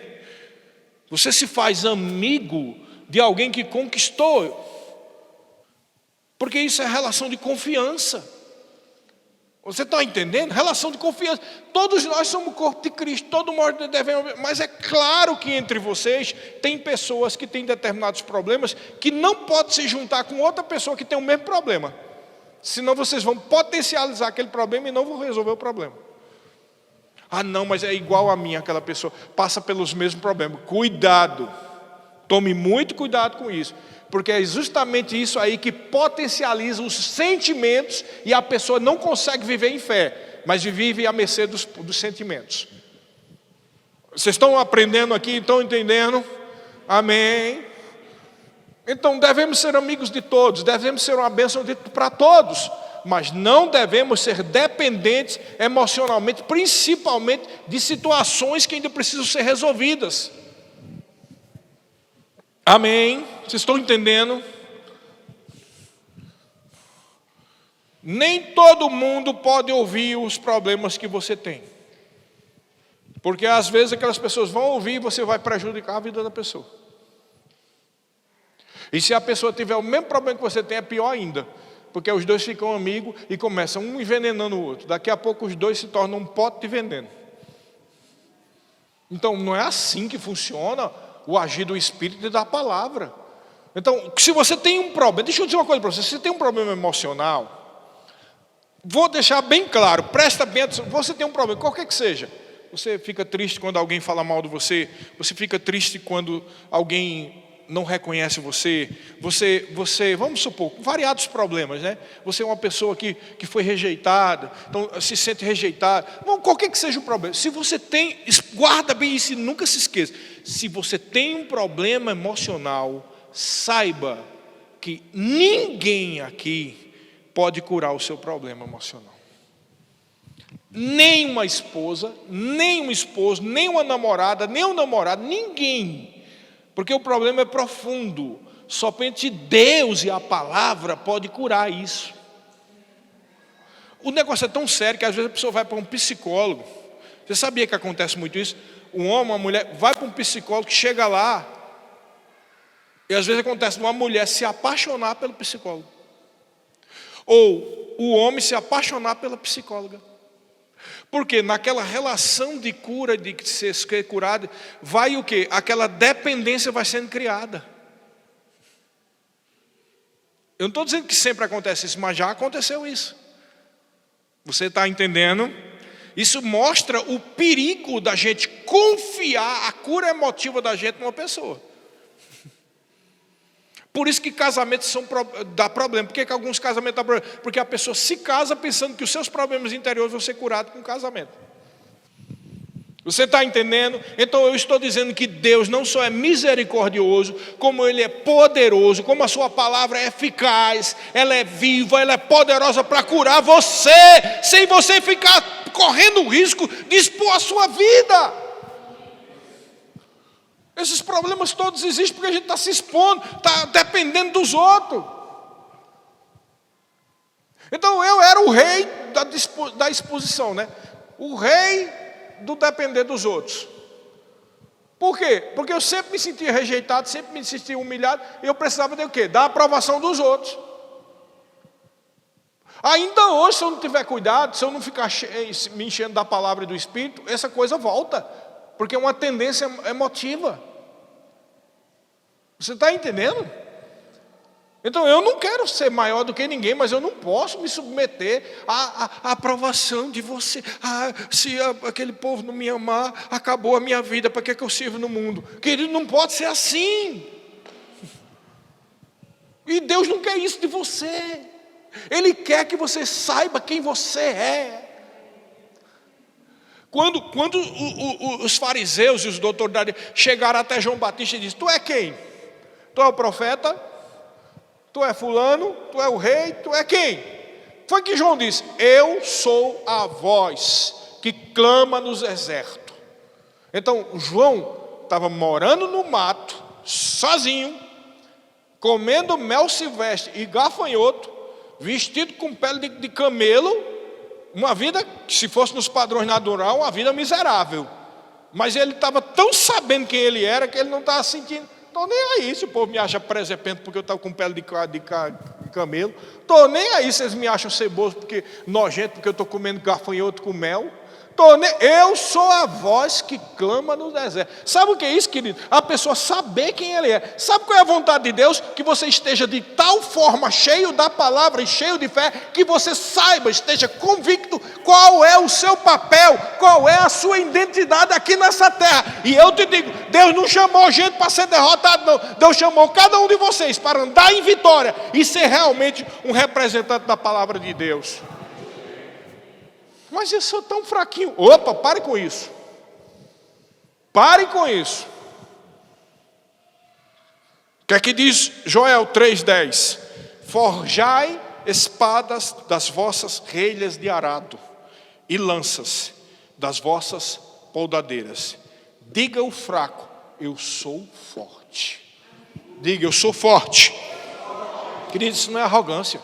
Você se faz amigo de alguém que conquistou. Porque isso é relação de confiança. Você está entendendo? Relação de confiança. Todos nós somos o corpo de Cristo, todo mundo devemos. Mas é claro que entre vocês tem pessoas que têm determinados problemas que não podem se juntar com outra pessoa que tem o mesmo problema. Senão vocês vão potencializar aquele problema e não vão resolver o problema. Ah, não, mas é igual a mim, aquela pessoa passa pelos mesmos problemas. Cuidado, tome muito cuidado com isso. Porque é justamente isso aí que potencializa os sentimentos e a pessoa não consegue viver em fé, mas vive à mercê dos sentimentos. Vocês estão aprendendo aqui, estão entendendo? Amém. Então devemos ser amigos de todos, devemos ser uma bênção para todos, mas não devemos ser dependentes emocionalmente, principalmente de situações que ainda precisam ser resolvidas. Amém? Vocês estão entendendo? Nem todo mundo pode ouvir os problemas que você tem. Porque às vezes aquelas pessoas vão ouvir e você vai prejudicar a vida da pessoa. E se a pessoa tiver o mesmo problema que você tem, é pior ainda. Porque os dois ficam amigos e começam um envenenando o outro. Daqui a pouco os dois se tornam um pote de veneno. Então não é assim que funciona o agir do Espírito e da palavra. Então, se você tem um problema, deixa eu dizer uma coisa para você, se você tem um problema emocional, vou deixar bem claro, presta bem atenção, você tem um problema, qualquer que seja, você fica triste quando alguém fala mal de você, você fica triste quando alguém não reconhece você, vamos supor, variados problemas, né? Você é uma pessoa que foi rejeitada, então se sente rejeitada, bom, qualquer que seja o problema, se você tem, guarda bem isso e nunca se esqueça, se você tem um problema emocional, saiba que ninguém aqui pode curar o seu problema emocional. Nem uma esposa, nem um esposo, nem uma namorada, nem um namorado, ninguém. Porque o problema é profundo. Somente Deus e a palavra pode curar isso. O negócio é tão sério que às vezes a pessoa vai para um psicólogo. Você sabia que acontece muito isso? Um homem, uma mulher, vai para um psicólogo que chega lá. E às vezes acontece uma mulher se apaixonar pelo psicólogo. Ou o homem se apaixonar pela psicóloga. Porque naquela relação de cura, de ser curado, vai o quê? Aquela dependência vai sendo criada. Eu não estou dizendo que sempre acontece isso, mas já aconteceu isso. Você está entendendo? Isso mostra o perigo da gente confiar a cura emotiva da gente numa pessoa. Por isso que casamentos dá problema. Por que alguns casamentos dão problema? Porque a pessoa se casa pensando que os seus problemas interiores vão ser curados com o casamento. Você está entendendo? Então eu estou dizendo que Deus não só é misericordioso, como Ele é poderoso, como a sua palavra é eficaz, ela é viva, ela é poderosa para curar você, sem você ficar correndo o risco de expor a sua vida. Esses problemas todos existem porque a gente está se expondo, está dependendo dos outros. Então eu era o rei da exposição, né? O rei do depender dos outros. Por quê? Porque eu sempre me sentia rejeitado, sempre me sentia humilhado, e eu precisava de o quê? Da aprovação dos outros. Ainda hoje, se eu não tiver cuidado, se eu não ficar me enchendo da palavra e do Espírito, essa coisa volta, porque é uma tendência emotiva. Você está entendendo? Então eu não quero ser maior do que ninguém, mas eu não posso me submeter à aprovação de você. Se aquele povo não me amar, acabou a minha vida, para que eu sirvo no mundo? Querido, não pode ser assim. E Deus não quer isso de você. Ele quer que você saiba quem você é. Quando os fariseus e os doutores da lei chegaram até João Batista e disseram: tu é quem? Tu é o profeta? Tu é fulano? Tu é o rei? Tu é quem? Foi que João disse: eu sou a voz que clama nos desertos. Então João estava morando no mato, sozinho, comendo mel silvestre e gafanhoto, vestido com pele de camelo, uma vida, se fosse nos padrões naturais, uma vida miserável. Mas ele estava tão sabendo quem ele era, que ele não estava sentindo Estou nem aí se o povo me acha presepento porque eu estou com pele de camelo. Estou nem aí se eles me acham ceboso porque nojento porque eu estou comendo gafanhoto com mel. Eu sou a voz que clama no deserto. Sabe o que é isso, querido? A pessoa saber quem ele é. Sabe qual é a vontade de Deus? Que você esteja de tal forma cheio da palavra e cheio de fé, que você saiba, esteja convicto qual é o seu papel, qual é a sua identidade aqui nessa terra. E eu te digo, Deus não chamou gente para ser derrotado, não. Deus chamou cada um de vocês para andar em vitória e ser realmente um representante da palavra de Deus. Mas eu sou tão fraquinho. Opa, pare com isso. Pare com isso. O que é que diz Joel 3,10? Forjai espadas das vossas relhas de arado e lanças das vossas poldadeiras. Diga o fraco, eu sou forte. Diga, eu sou forte. Querido, isso não é arrogância.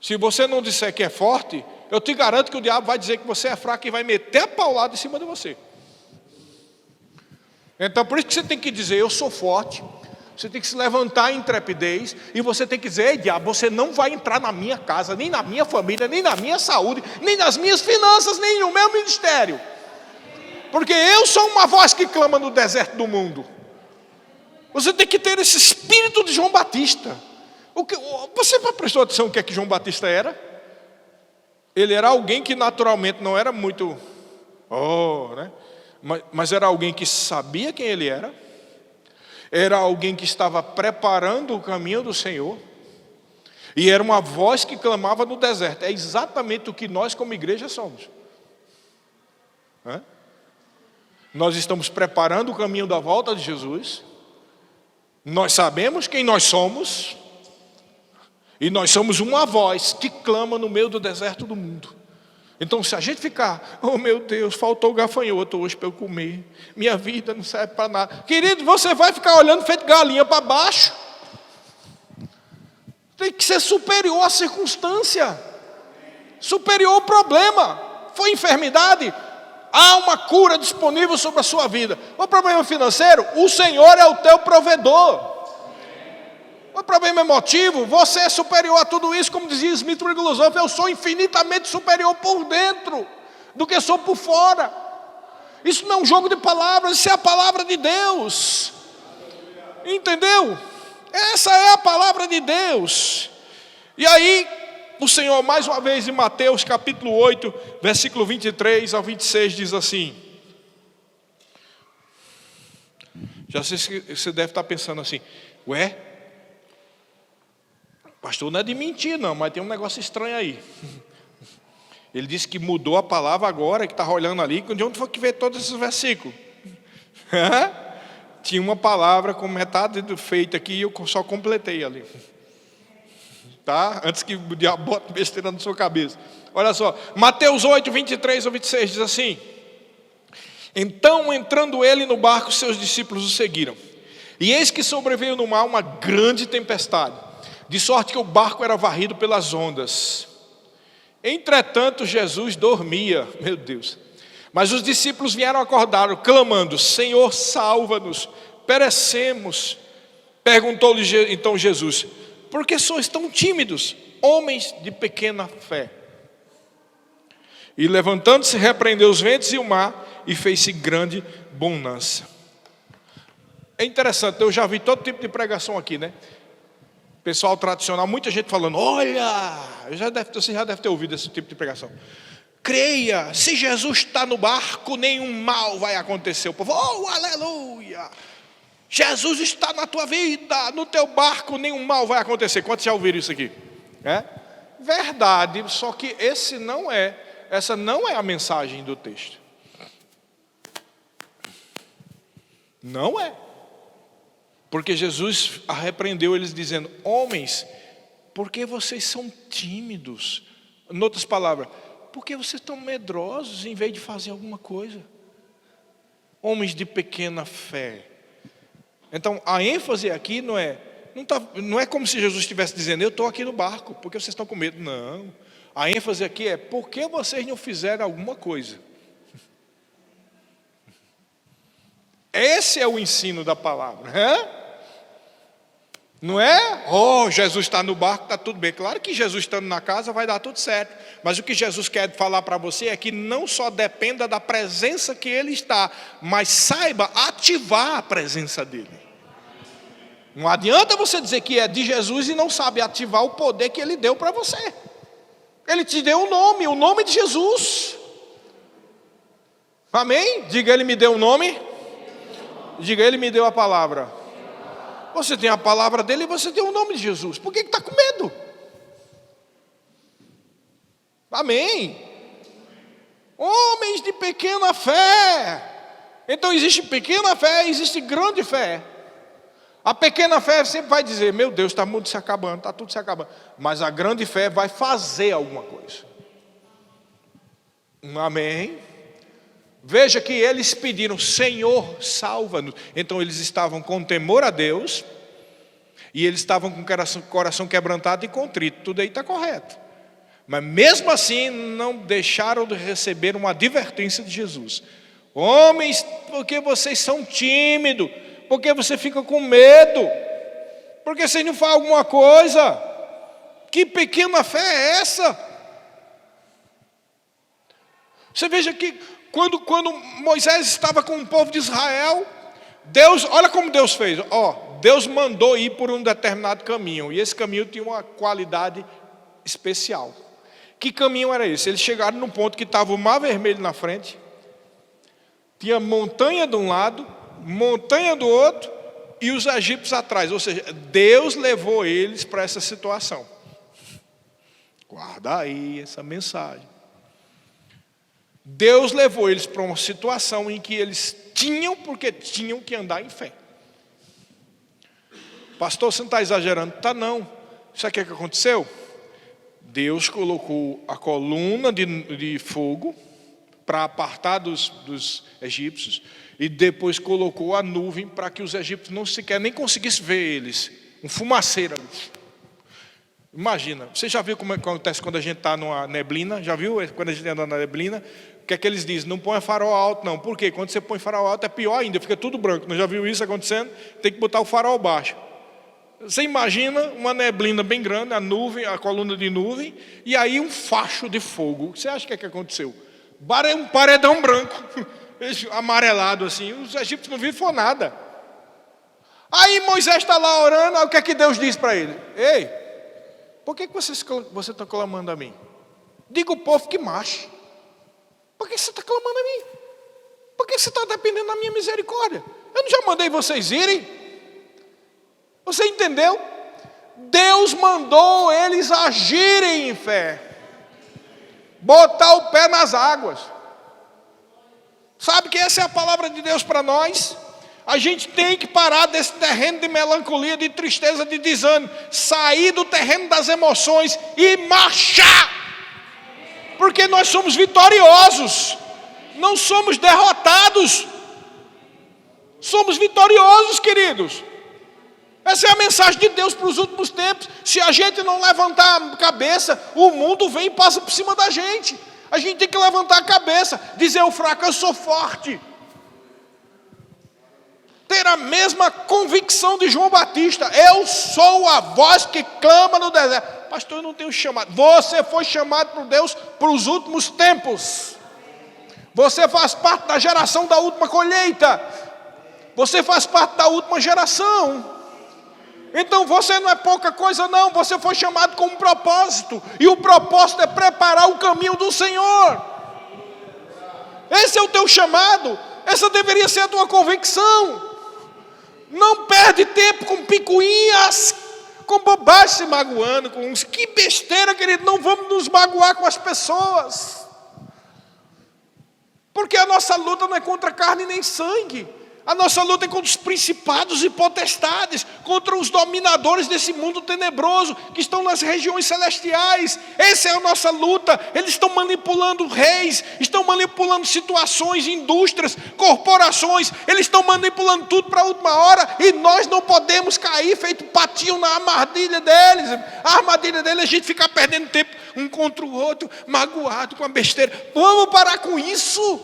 Se você não disser que é forte, eu te garanto que o diabo vai dizer que você é fraco e vai meter a paulada em cima de você. Então por isso que você tem que dizer, eu sou forte. Você tem que se levantar em intrepidez. E você tem que dizer, ei diabo, você não vai entrar na minha casa, nem na minha família, nem na minha saúde, nem nas minhas finanças, nem no meu ministério. Porque eu sou uma voz que clama no deserto do mundo. Você tem que ter esse espírito de João Batista. Você prestou atenção no que é que João Batista era? Ele era alguém que naturalmente não era muito, né? Mas era alguém que sabia quem ele era. Era alguém que estava preparando o caminho do Senhor. E era uma voz que clamava no deserto. É exatamente o que nós como igreja somos. Nós estamos preparando o caminho da volta de Jesus. Nós sabemos quem nós somos. E nós somos uma voz que clama no meio do deserto do mundo. Então se a gente ficar, oh meu Deus, faltou gafanhoto hoje para eu comer, minha vida não serve para nada. Querido, você vai ficar olhando feito galinha para baixo. Tem que ser superior à circunstância, superior ao problema. Foi enfermidade? Há uma cura disponível sobre a sua vida. O problema financeiro? O Senhor é o teu provedor. O problema emotivo, você é superior a tudo isso, como dizia Smith Wigglesworth, eu sou infinitamente superior por dentro do que sou por fora. Isso não é um jogo de palavras, isso é a palavra de Deus. Entendeu? Essa é a palavra de Deus. E aí, o Senhor, mais uma vez em Mateus capítulo 8, versículo 23 ao 26, diz assim. Já sei que você deve estar pensando assim, ué? Pastor, não é de mentir não, mas tem um negócio estranho aí. Ele disse que mudou a palavra agora, que está olhando ali. De onde foi que veio todos esses versículos? Tinha uma palavra com metade feita aqui e eu só completei ali. Tá? Antes que o diabo bote besteira na sua cabeça. Olha só, Mateus 8, 23 ao 26 diz assim. Então, entrando ele no barco, seus discípulos o seguiram. E eis que sobreveio no mar uma grande tempestade, de sorte que o barco era varrido pelas ondas. Entretanto, Jesus dormia, meu Deus. Mas os discípulos vieram acordar, clamando, Senhor, salva-nos, perecemos. Perguntou-lhe então Jesus, por que sois tão tímidos, homens de pequena fé? E levantando-se, repreendeu os ventos e o mar, e fez-se grande bonança. É interessante, eu já vi todo tipo de pregação aqui, né? Pessoal tradicional, muita gente falando, olha, você já deve ter ouvido esse tipo de pregação. Creia, se Jesus está no barco, nenhum mal vai acontecer. O povo, oh, aleluia. Jesus está na tua vida, no teu barco, nenhum mal vai acontecer. Quantos já ouviram isso aqui? Verdade, só que essa não é a mensagem do texto. Não é. Porque Jesus repreendeu eles dizendo, homens, por que vocês são tímidos? Em outras palavras, por que vocês estão medrosos em vez de fazer alguma coisa? Homens de pequena fé. Então a ênfase aqui não é como se Jesus estivesse dizendo, eu estou aqui no barco, porque vocês estão com medo. Não, a ênfase aqui é, por que vocês não fizeram alguma coisa? Esse é o ensino da palavra, né? Não é? Oh, Jesus está no barco, está tudo bem. Claro que Jesus estando na casa vai dar tudo certo. Mas o que Jesus quer falar para você é que não só dependa da presença que Ele está, mas saiba ativar a presença dEle. Não adianta você dizer que é de Jesus e não sabe ativar o poder que Ele deu para você. Ele te deu o nome de Jesus. Amém? Diga, Ele me deu o nome. Diga, Ele me deu a palavra. Você tem a palavra dele e você tem o nome de Jesus. Por que está com medo? Amém. Homens de pequena fé. Então existe pequena fé, existe grande fé. A pequena fé sempre vai dizer, meu Deus, está tudo se acabando, está tudo se acabando. Mas a grande fé vai fazer alguma coisa. Amém. Veja que eles pediram, Senhor, salva-nos. Então eles estavam com temor a Deus, e eles estavam com o coração quebrantado e contrito. Tudo aí está correto. Mas mesmo assim não deixaram de receber uma advertência de Jesus. Homens, porque vocês são tímidos? Porque você fica com medo? Porque vocês não fazem alguma coisa? Que pequena fé é essa? Você veja que quando Moisés estava com o povo de Israel, Deus, olha como Deus fez. Deus mandou ir por um determinado caminho, e esse caminho tinha uma qualidade especial. Que caminho era esse? Eles chegaram num ponto que estava o Mar Vermelho na frente, tinha montanha de um lado, montanha do outro, e os egípcios atrás. Ou seja, Deus levou eles para essa situação. Guarda aí essa mensagem. Deus levou eles para uma situação em que eles porque tinham que andar em fé. Pastor, você não está exagerando? Tá não. Sabe o que aconteceu? Deus colocou a coluna de fogo para apartar dos egípcios, e depois colocou a nuvem para que os egípcios não sequer nem conseguissem ver eles. Um fumaceiro ali. Imagina, você já viu como acontece quando a gente está numa neblina? Já viu quando a gente anda na neblina? O que é que eles dizem? Não põe farol alto não. Por quê? Quando você põe farol alto é pior ainda, fica tudo branco. Não já viu isso acontecendo? Tem que botar o farol baixo. Você imagina uma neblina bem grande, a nuvem, a coluna de nuvem, e aí um facho de fogo. Você acha que é que aconteceu? Um paredão branco, amarelado assim. Os egípcios não viram nada. Aí Moisés está lá orando, aí o que é que Deus diz para ele? Ei, por que você está clamando a mim? Diga o povo que marche. Por que você está clamando a mim? Por que você está dependendo da minha misericórdia? Eu não já mandei vocês irem? Você entendeu? Deus mandou eles agirem em fé. Botar o pé nas águas. Sabe que essa é a palavra de Deus para nós? A gente tem que parar desse terreno de melancolia, de tristeza, de desânimo. Sair do terreno das emoções e marchar. Porque nós somos vitoriosos. Não somos derrotados. Somos vitoriosos, queridos. Essa é a mensagem de Deus para os últimos tempos. Se a gente não levantar a cabeça, o mundo vem e passa por cima da gente. A gente tem que levantar a cabeça, dizer ao fraco, eu sou forte. Ter a mesma convicção de João Batista, eu sou a voz que clama no deserto. Pastor, eu não tenho chamado. Você foi chamado por Deus para os últimos tempos. Você faz parte da geração da última colheita. Você faz parte da última geração. Então você não é pouca coisa não, você foi chamado com um propósito, e o propósito é preparar o caminho do Senhor. Esse é o teu chamado, essa deveria ser a tua convicção. Não perde tempo com picuinhas, com bobagem, se magoando, com uns. Que besteira, querido, não vamos nos magoar com as pessoas. Porque a nossa luta não é contra carne nem sangue. A nossa luta é contra os principados e potestades, contra os dominadores desse mundo tenebroso, que estão nas regiões celestiais. Essa é a nossa luta. Eles estão manipulando reis, estão manipulando situações, indústrias, corporações. Eles estão manipulando tudo para a última hora, e nós não podemos cair feito patinho na armadilha deles. A armadilha deles é a gente ficar perdendo tempo um contra o outro, magoado com a besteira. Vamos parar com isso.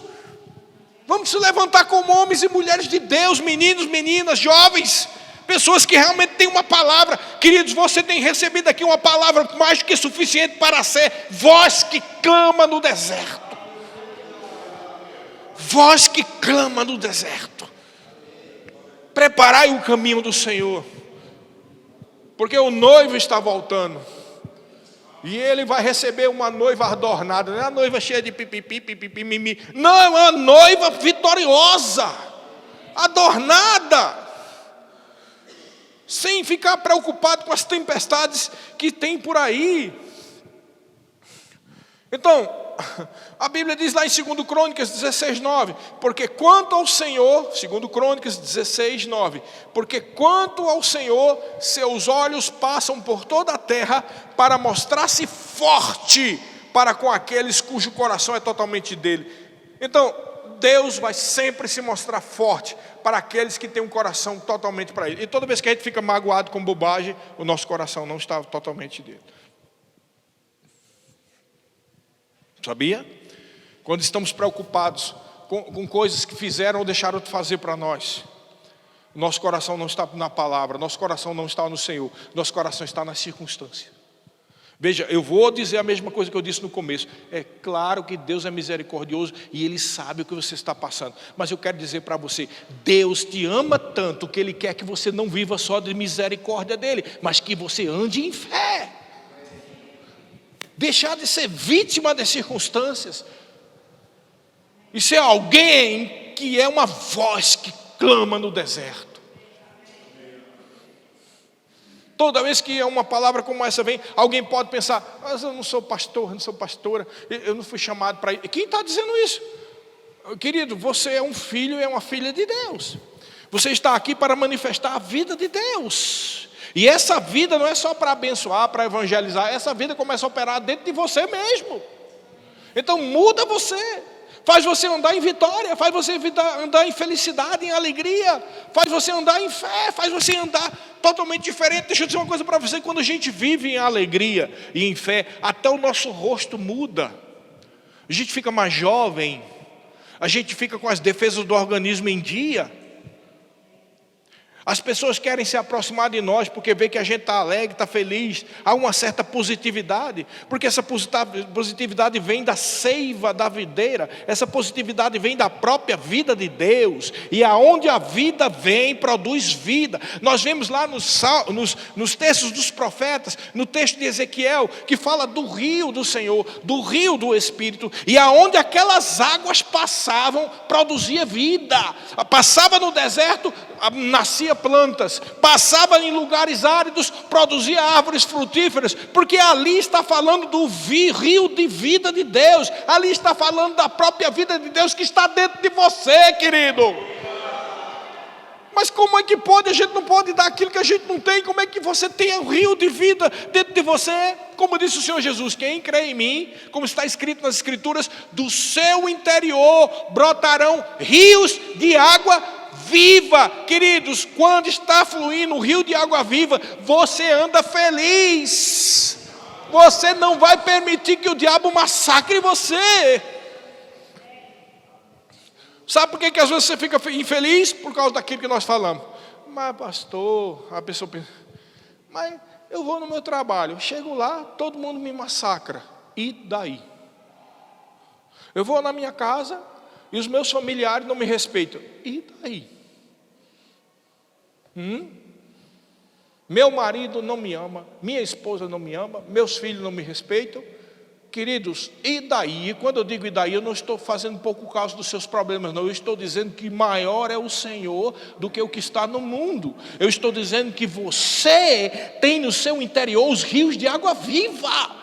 Vamos se levantar como homens e mulheres de Deus, meninos, meninas, jovens, pessoas que realmente têm uma palavra. Queridos, você tem recebido aqui uma palavra mais do que suficiente para ser voz que clama no deserto. Voz que clama no deserto. Preparai o caminho do Senhor, porque o noivo está voltando. E ele vai receber uma noiva adornada, não é a noiva cheia de pipipi, pipipi, mimi. Não, é uma noiva vitoriosa, adornada, sem ficar preocupado com as tempestades que tem por aí. Então, a Bíblia diz lá em 2 Crônicas 16:9, porque quanto ao Senhor, 2 Crônicas 16:9, porque quanto ao Senhor, seus olhos passam por toda a terra para mostrar-se forte para com aqueles cujo coração é totalmente dele. Então, Deus vai sempre se mostrar forte para aqueles que têm um coração totalmente para ele. E toda vez que a gente fica magoado com bobagem, o nosso coração não está totalmente dele. Sabia? Quando estamos preocupados com coisas que fizeram ou deixaram de fazer para nós, nosso coração não está na palavra, nosso coração não está no Senhor, nosso coração está na circunstância. Veja, eu vou dizer a mesma coisa que eu disse no começo. É claro que Deus é misericordioso e Ele sabe o que você está passando. Mas eu quero dizer para você, Deus te ama tanto que Ele quer que você não viva só de misericórdia dEle, mas que você ande em fé. Deixar de ser vítima das circunstâncias e ser alguém que é uma voz que clama no deserto. Toda vez que uma palavra como essa vem, alguém pode pensar: mas eu não sou pastor, eu não sou pastora, eu não fui chamado para isso. Quem está dizendo isso? Querido, você é um filho e é uma filha de Deus. Você está aqui para manifestar a vida de Deus. E essa vida não é só para abençoar, para evangelizar. Essa vida começa a operar dentro de você mesmo. Então muda você. Faz você andar em vitória. Faz você andar em felicidade, em alegria. Faz você andar em fé. Faz você andar totalmente diferente. Deixa eu dizer uma coisa para você. Quando a gente vive em alegria e em fé, até o nosso rosto muda. A gente fica mais jovem. A gente fica com as defesas do organismo em dia. As pessoas querem se aproximar de nós porque vê que a gente está alegre, está feliz. Há uma certa positividade, porque essa positividade vem da seiva da videira. Essa positividade vem da própria vida de Deus. E aonde a vida vem, produz vida. Nós vemos lá nos textos dos profetas, no texto de Ezequiel, que fala do rio do Senhor, do rio do Espírito. E aonde aquelas águas passavam, produzia vida. Passava no deserto, nascia plantas, passava em lugares áridos, produzia árvores frutíferas, porque ali está falando do rio de vida de Deus, ali está falando da própria vida de Deus que está dentro de você, querido. Mas como é que pode? A gente não pode dar aquilo que a gente não tem. Como é que você tem um rio de vida dentro de você? Como disse o Senhor Jesus: quem crê em mim, como está escrito nas Escrituras, do seu interior brotarão rios de água viva. Queridos, quando está fluindo um rio de água viva, você anda feliz. Você não vai permitir que o diabo massacre você. Sabe por que às vezes você fica infeliz? Por causa daquilo que nós falamos. Mas pastor, a pessoa pensa: mas eu vou no meu trabalho, chego lá, todo mundo me massacra. E daí? Eu vou na minha casa e os meus familiares não me respeitam. E daí? Meu marido não me ama, minha esposa não me ama, meus filhos não me respeitam. Queridos, e daí? E quando eu digo e daí, eu não estou fazendo pouco caso dos seus problemas, não. Eu estou dizendo que maior é o Senhor do que o que está no mundo. Eu estou dizendo que você tem no seu interior os rios de água viva.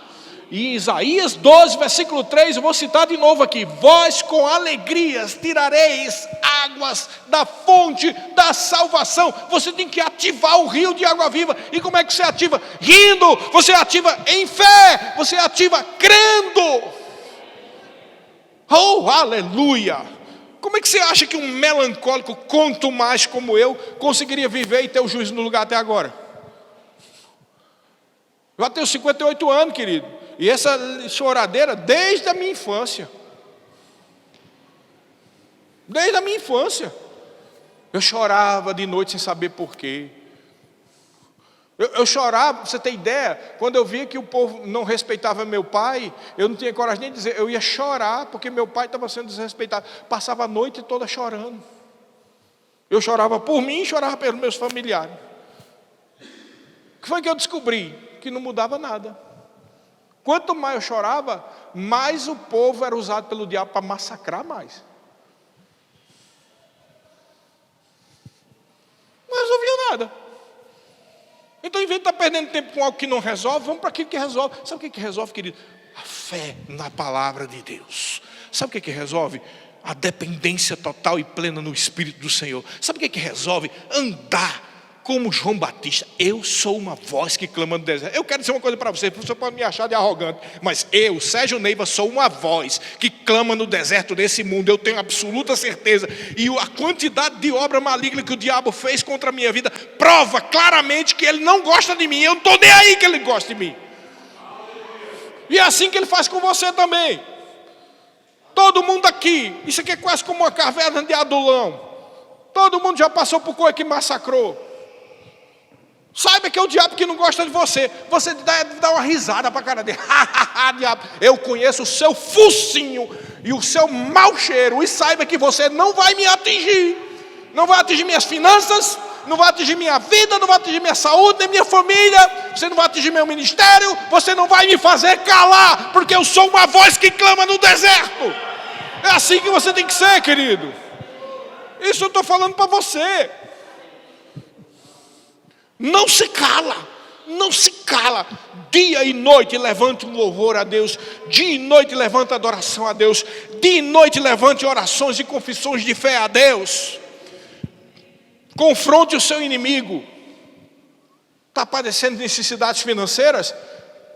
E Isaías 12, versículo 3, eu vou citar de novo aqui: vós com alegrias tirareis águas da fonte da salvação. Você tem que ativar o rio de água viva. E como é que você ativa? Rindo. Você ativa em fé. Você ativa crendo. Oh, aleluia. Como é que você acha que um melancólico, quanto mais como eu, conseguiria viver e ter o juízo no lugar até agora? Eu já tenho 58 anos, querido. E essa choradeira desde a minha infância. Desde a minha infância. Eu chorava de noite sem saber porquê. Eu chorava, pra você ter ideia, quando eu via que o povo não respeitava meu pai, eu não tinha coragem nem de dizer, eu ia chorar, porque meu pai estava sendo desrespeitado. Passava a noite toda chorando. Eu chorava por mim e chorava pelos meus familiares. O que foi que eu descobri? Que não mudava nada. Quanto mais eu chorava, mais o povo era usado pelo diabo para massacrar mais. Não resolvia nada. Então, em vez de estar perdendo tempo com algo que não resolve, vamos para aquilo que resolve. Sabe o que resolve, querido? A fé na palavra de Deus. Sabe o que resolve? A dependência total e plena no Espírito do Senhor. Sabe o que resolve? Andar como João Batista. Eu sou uma voz que clama no deserto. Eu quero dizer uma coisa para você pode me achar de arrogante, mas eu, Sérgio Neiva, sou uma voz que clama no deserto desse mundo. Eu tenho absoluta certeza. E a quantidade de obra maligna que o diabo fez contra a minha vida prova claramente que ele não gosta de mim. Eu não estou nem aí que ele gosta de mim. E é assim que ele faz com você também. Todo mundo aqui, isso aqui é quase como uma caverna de Adulão. Todo mundo já passou por coisa que massacrou. Saiba que é o diabo que não gosta de você. Você deve dar uma risada para a cara dele. Diabo, eu conheço o seu focinho e o seu mau cheiro. E saiba que você não vai me atingir. Não vai atingir minhas finanças, não vai atingir minha vida, não vai atingir minha saúde, nem minha família. Você não vai atingir meu ministério. Você não vai me fazer calar, porque eu sou uma voz que clama no deserto. É assim que você tem que ser, querido. Isso eu estou falando para você. Não se cala, não se cala. Dia e noite levante um louvor a Deus. Dia e noite levante adoração a Deus. Dia e noite levante orações e confissões de fé a Deus. Confronte o seu inimigo. Está padecendo necessidades financeiras?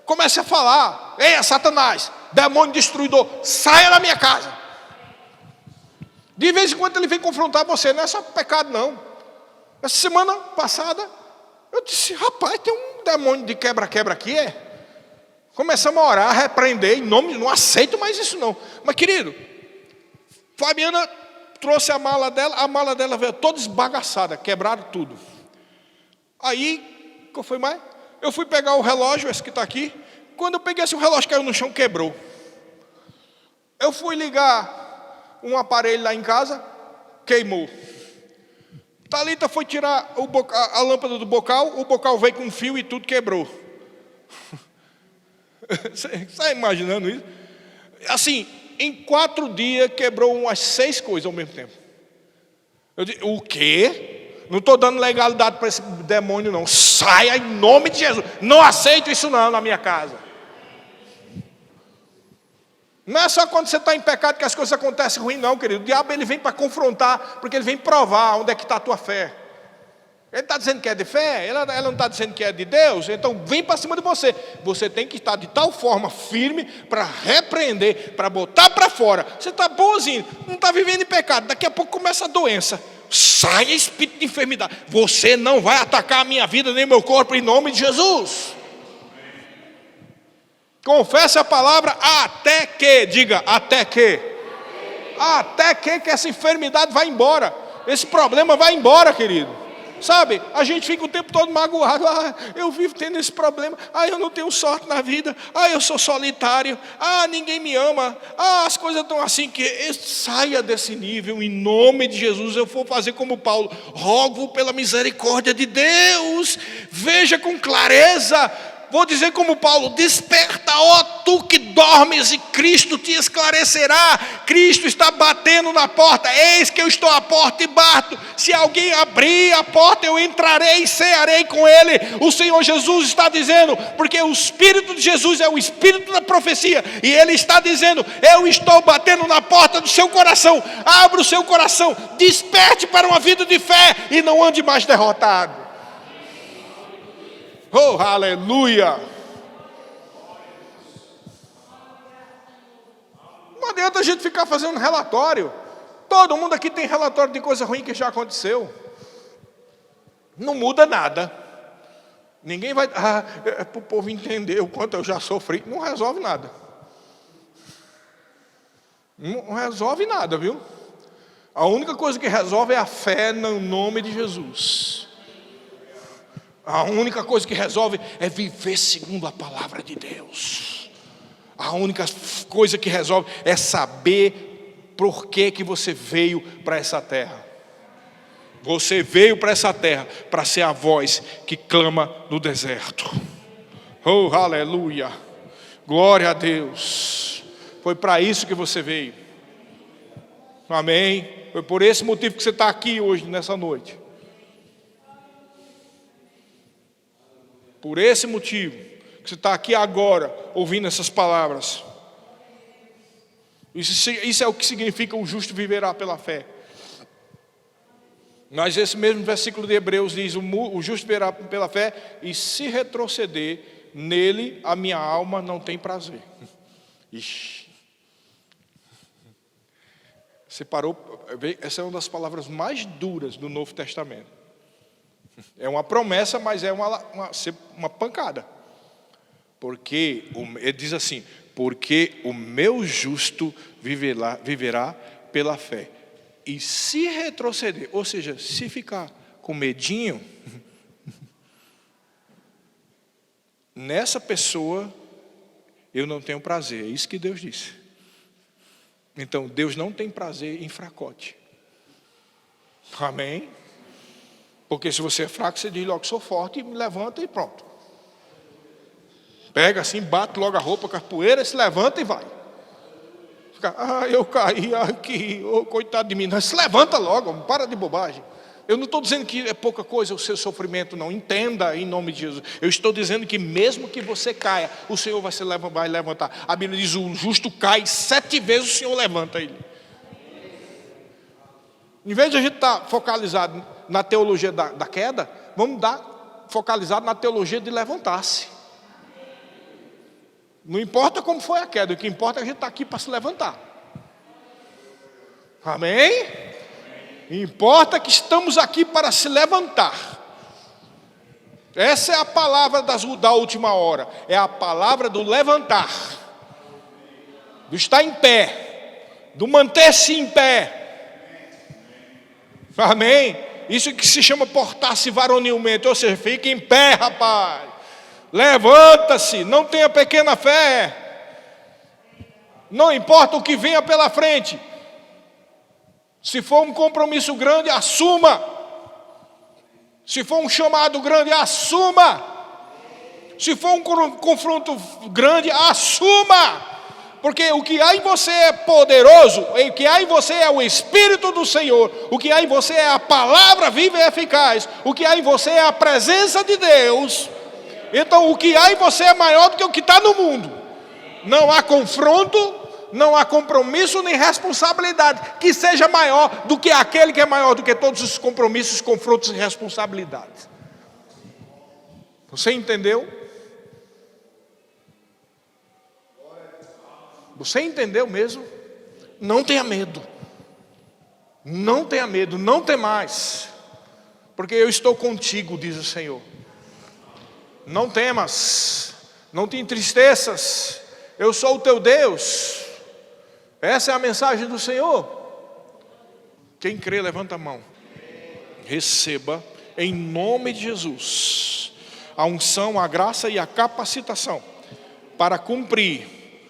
Comece a falar. Ei, Satanás, demônio destruidor, saia da minha casa. De vez em quando ele vem confrontar você. Não é só pecado não. Essa semana passada eu disse, rapaz, tem um demônio de quebra-quebra aqui, é? Começamos a orar, a repreender, em nome, não aceito mais isso não. Mas querido, Fabiana trouxe a mala dela veio toda esbagaçada, quebraram tudo. Aí, qual foi mais? Eu fui pegar o relógio, esse que está aqui. Quando eu peguei esse relógio, caiu no chão, quebrou. Eu fui ligar um aparelho lá em casa, queimou. Thalita foi tirar a lâmpada do bocal, o bocal veio com um fio e tudo quebrou. Você está imaginando isso? Assim, em 4 dias quebrou umas 6 coisas ao mesmo tempo. Eu disse, o quê? Não estou dando legalidade para esse demônio não. Saia em nome de Jesus. Não aceito isso não na minha casa. Não é só quando você está em pecado que as coisas acontecem ruim não, querido. O diabo ele vem para confrontar, porque ele vem provar onde é que está a tua fé. Ele está dizendo que é de fé, ela não está dizendo que é de Deus, então vem para cima de você. Você tem que estar de tal forma firme para repreender, para botar para fora. Você está bonzinho, não está vivendo em pecado, daqui a pouco começa a doença. Saia espírito de enfermidade. Você não vai atacar a minha vida nem meu corpo em nome de Jesus. Confesse a palavra até que, diga, até que essa enfermidade vai embora, esse problema vai embora, querido. Sabe, a gente fica o tempo todo magoado. Eu vivo tendo esse problema. Eu não tenho sorte na vida. Eu sou solitário. Ninguém me ama. As coisas estão assim que saia desse nível. Em nome de Jesus, eu vou fazer como Paulo. Rogo pela misericórdia de Deus. Veja com clareza. Vou dizer como Paulo, desperta, ó tu que dormes, e Cristo te esclarecerá. Cristo está batendo na porta. Eis que eu estou à porta e bato. Se alguém abrir a porta, eu entrarei e cearei com ele. O Senhor Jesus está dizendo, porque o Espírito de Jesus é o Espírito da profecia, e ele está dizendo, eu estou batendo na porta do seu coração. Abra o seu coração, desperte para uma vida de fé e não ande mais derrotado. Oh, aleluia! Não adianta a gente ficar fazendo relatório. Todo mundo aqui tem relatório de coisa ruim que já aconteceu. Não muda nada. Ninguém vai... é para o povo entender o quanto eu já sofri. Não resolve nada. Não resolve nada, viu? A única coisa que resolve é a fé no nome de Jesus. A única coisa que resolve é viver segundo a palavra de Deus. A única coisa que resolve é saber por que você veio para essa terra. Você veio para essa terra para ser a voz que clama no deserto. Oh, aleluia. Glória a Deus. Foi para isso que você veio. Amém. Foi por esse motivo que você está aqui hoje, nessa noite. Por esse motivo que você está aqui agora, ouvindo essas palavras. Isso é o que significa: o justo viverá pela fé. Mas esse mesmo versículo de Hebreus diz: o justo viverá pela fé, e se retroceder, nele a minha alma não tem prazer. Ixi. Você parou? Essa é uma das palavras mais duras do Novo Testamento. É uma promessa, mas é uma pancada. Porque, ele diz assim: porque o meu justo viverá pela fé. E se retroceder, ou seja, se ficar com medinho, nessa pessoa eu não tenho prazer. É isso que Deus disse. Então Deus não tem prazer em fracote. Amém? Porque se você é fraco, você diz logo: sou forte, e me levanta e pronto. Pega assim, bate logo a roupa com a poeira, se levanta e vai. Eu caí aqui, coitado de mim. Não, se levanta logo, para de bobagem. Eu não estou dizendo que é pouca coisa o seu sofrimento, não. Entenda em nome de Jesus. Eu estou dizendo que mesmo que você caia, o Senhor vai levantar. A Bíblia diz: o justo cai 7 vezes, o Senhor levanta ele. Em vez de a gente estar focalizado na teologia da queda, vamos dar focalizado na teologia de levantar-se. Não importa como foi a queda, o que importa é que a gente está aqui para se levantar. Amém? Importa que estamos aqui para se levantar. Essa é a palavra da última hora. É a palavra do levantar, do estar em pé, do manter-se em pé. Amém? Isso que se chama portar-se varonilmente. Ou seja, fique em pé, rapaz. Levanta-se, não tenha pequena fé. Não importa o que venha pela frente. Se for um compromisso grande, assuma. Se for um chamado grande, assuma. Se for um confronto grande, assuma. Porque o que há em você é poderoso, o que há em você é o Espírito do Senhor, o que há em você é a palavra viva e eficaz, o que há em você é a presença de Deus. Então o que há em você é maior do que o que está no mundo. Não há confronto, não há compromisso nem responsabilidade que seja maior do que aquele que é maior do que todos os compromissos, confrontos e responsabilidades. Você entendeu? Você entendeu mesmo? Não tenha medo. Não tenha medo, não tem mais. Porque eu estou contigo, diz o Senhor. Não temas, não te entristeças, eu sou o teu Deus. Essa é a mensagem do Senhor. Quem crê, levanta a mão. Receba, em nome de Jesus, a unção, a graça e a capacitação para cumprir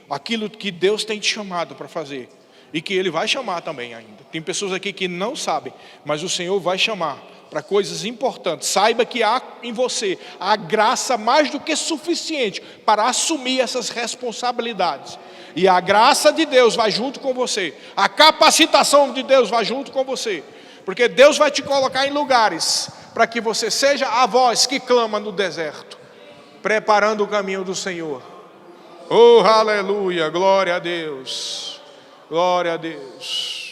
aquilo que Deus tem te chamado para fazer. E que Ele vai chamar também ainda. Tem pessoas aqui que não sabem, mas o Senhor vai chamar para coisas importantes. Saiba que há em você a graça mais do que suficiente para assumir essas responsabilidades. E a graça de Deus vai junto com você. A capacitação de Deus vai junto com você. Porque Deus vai te colocar em lugares para que você seja a voz que clama no deserto, preparando o caminho do Senhor. Oh, aleluia, glória a Deus. Glória a Deus.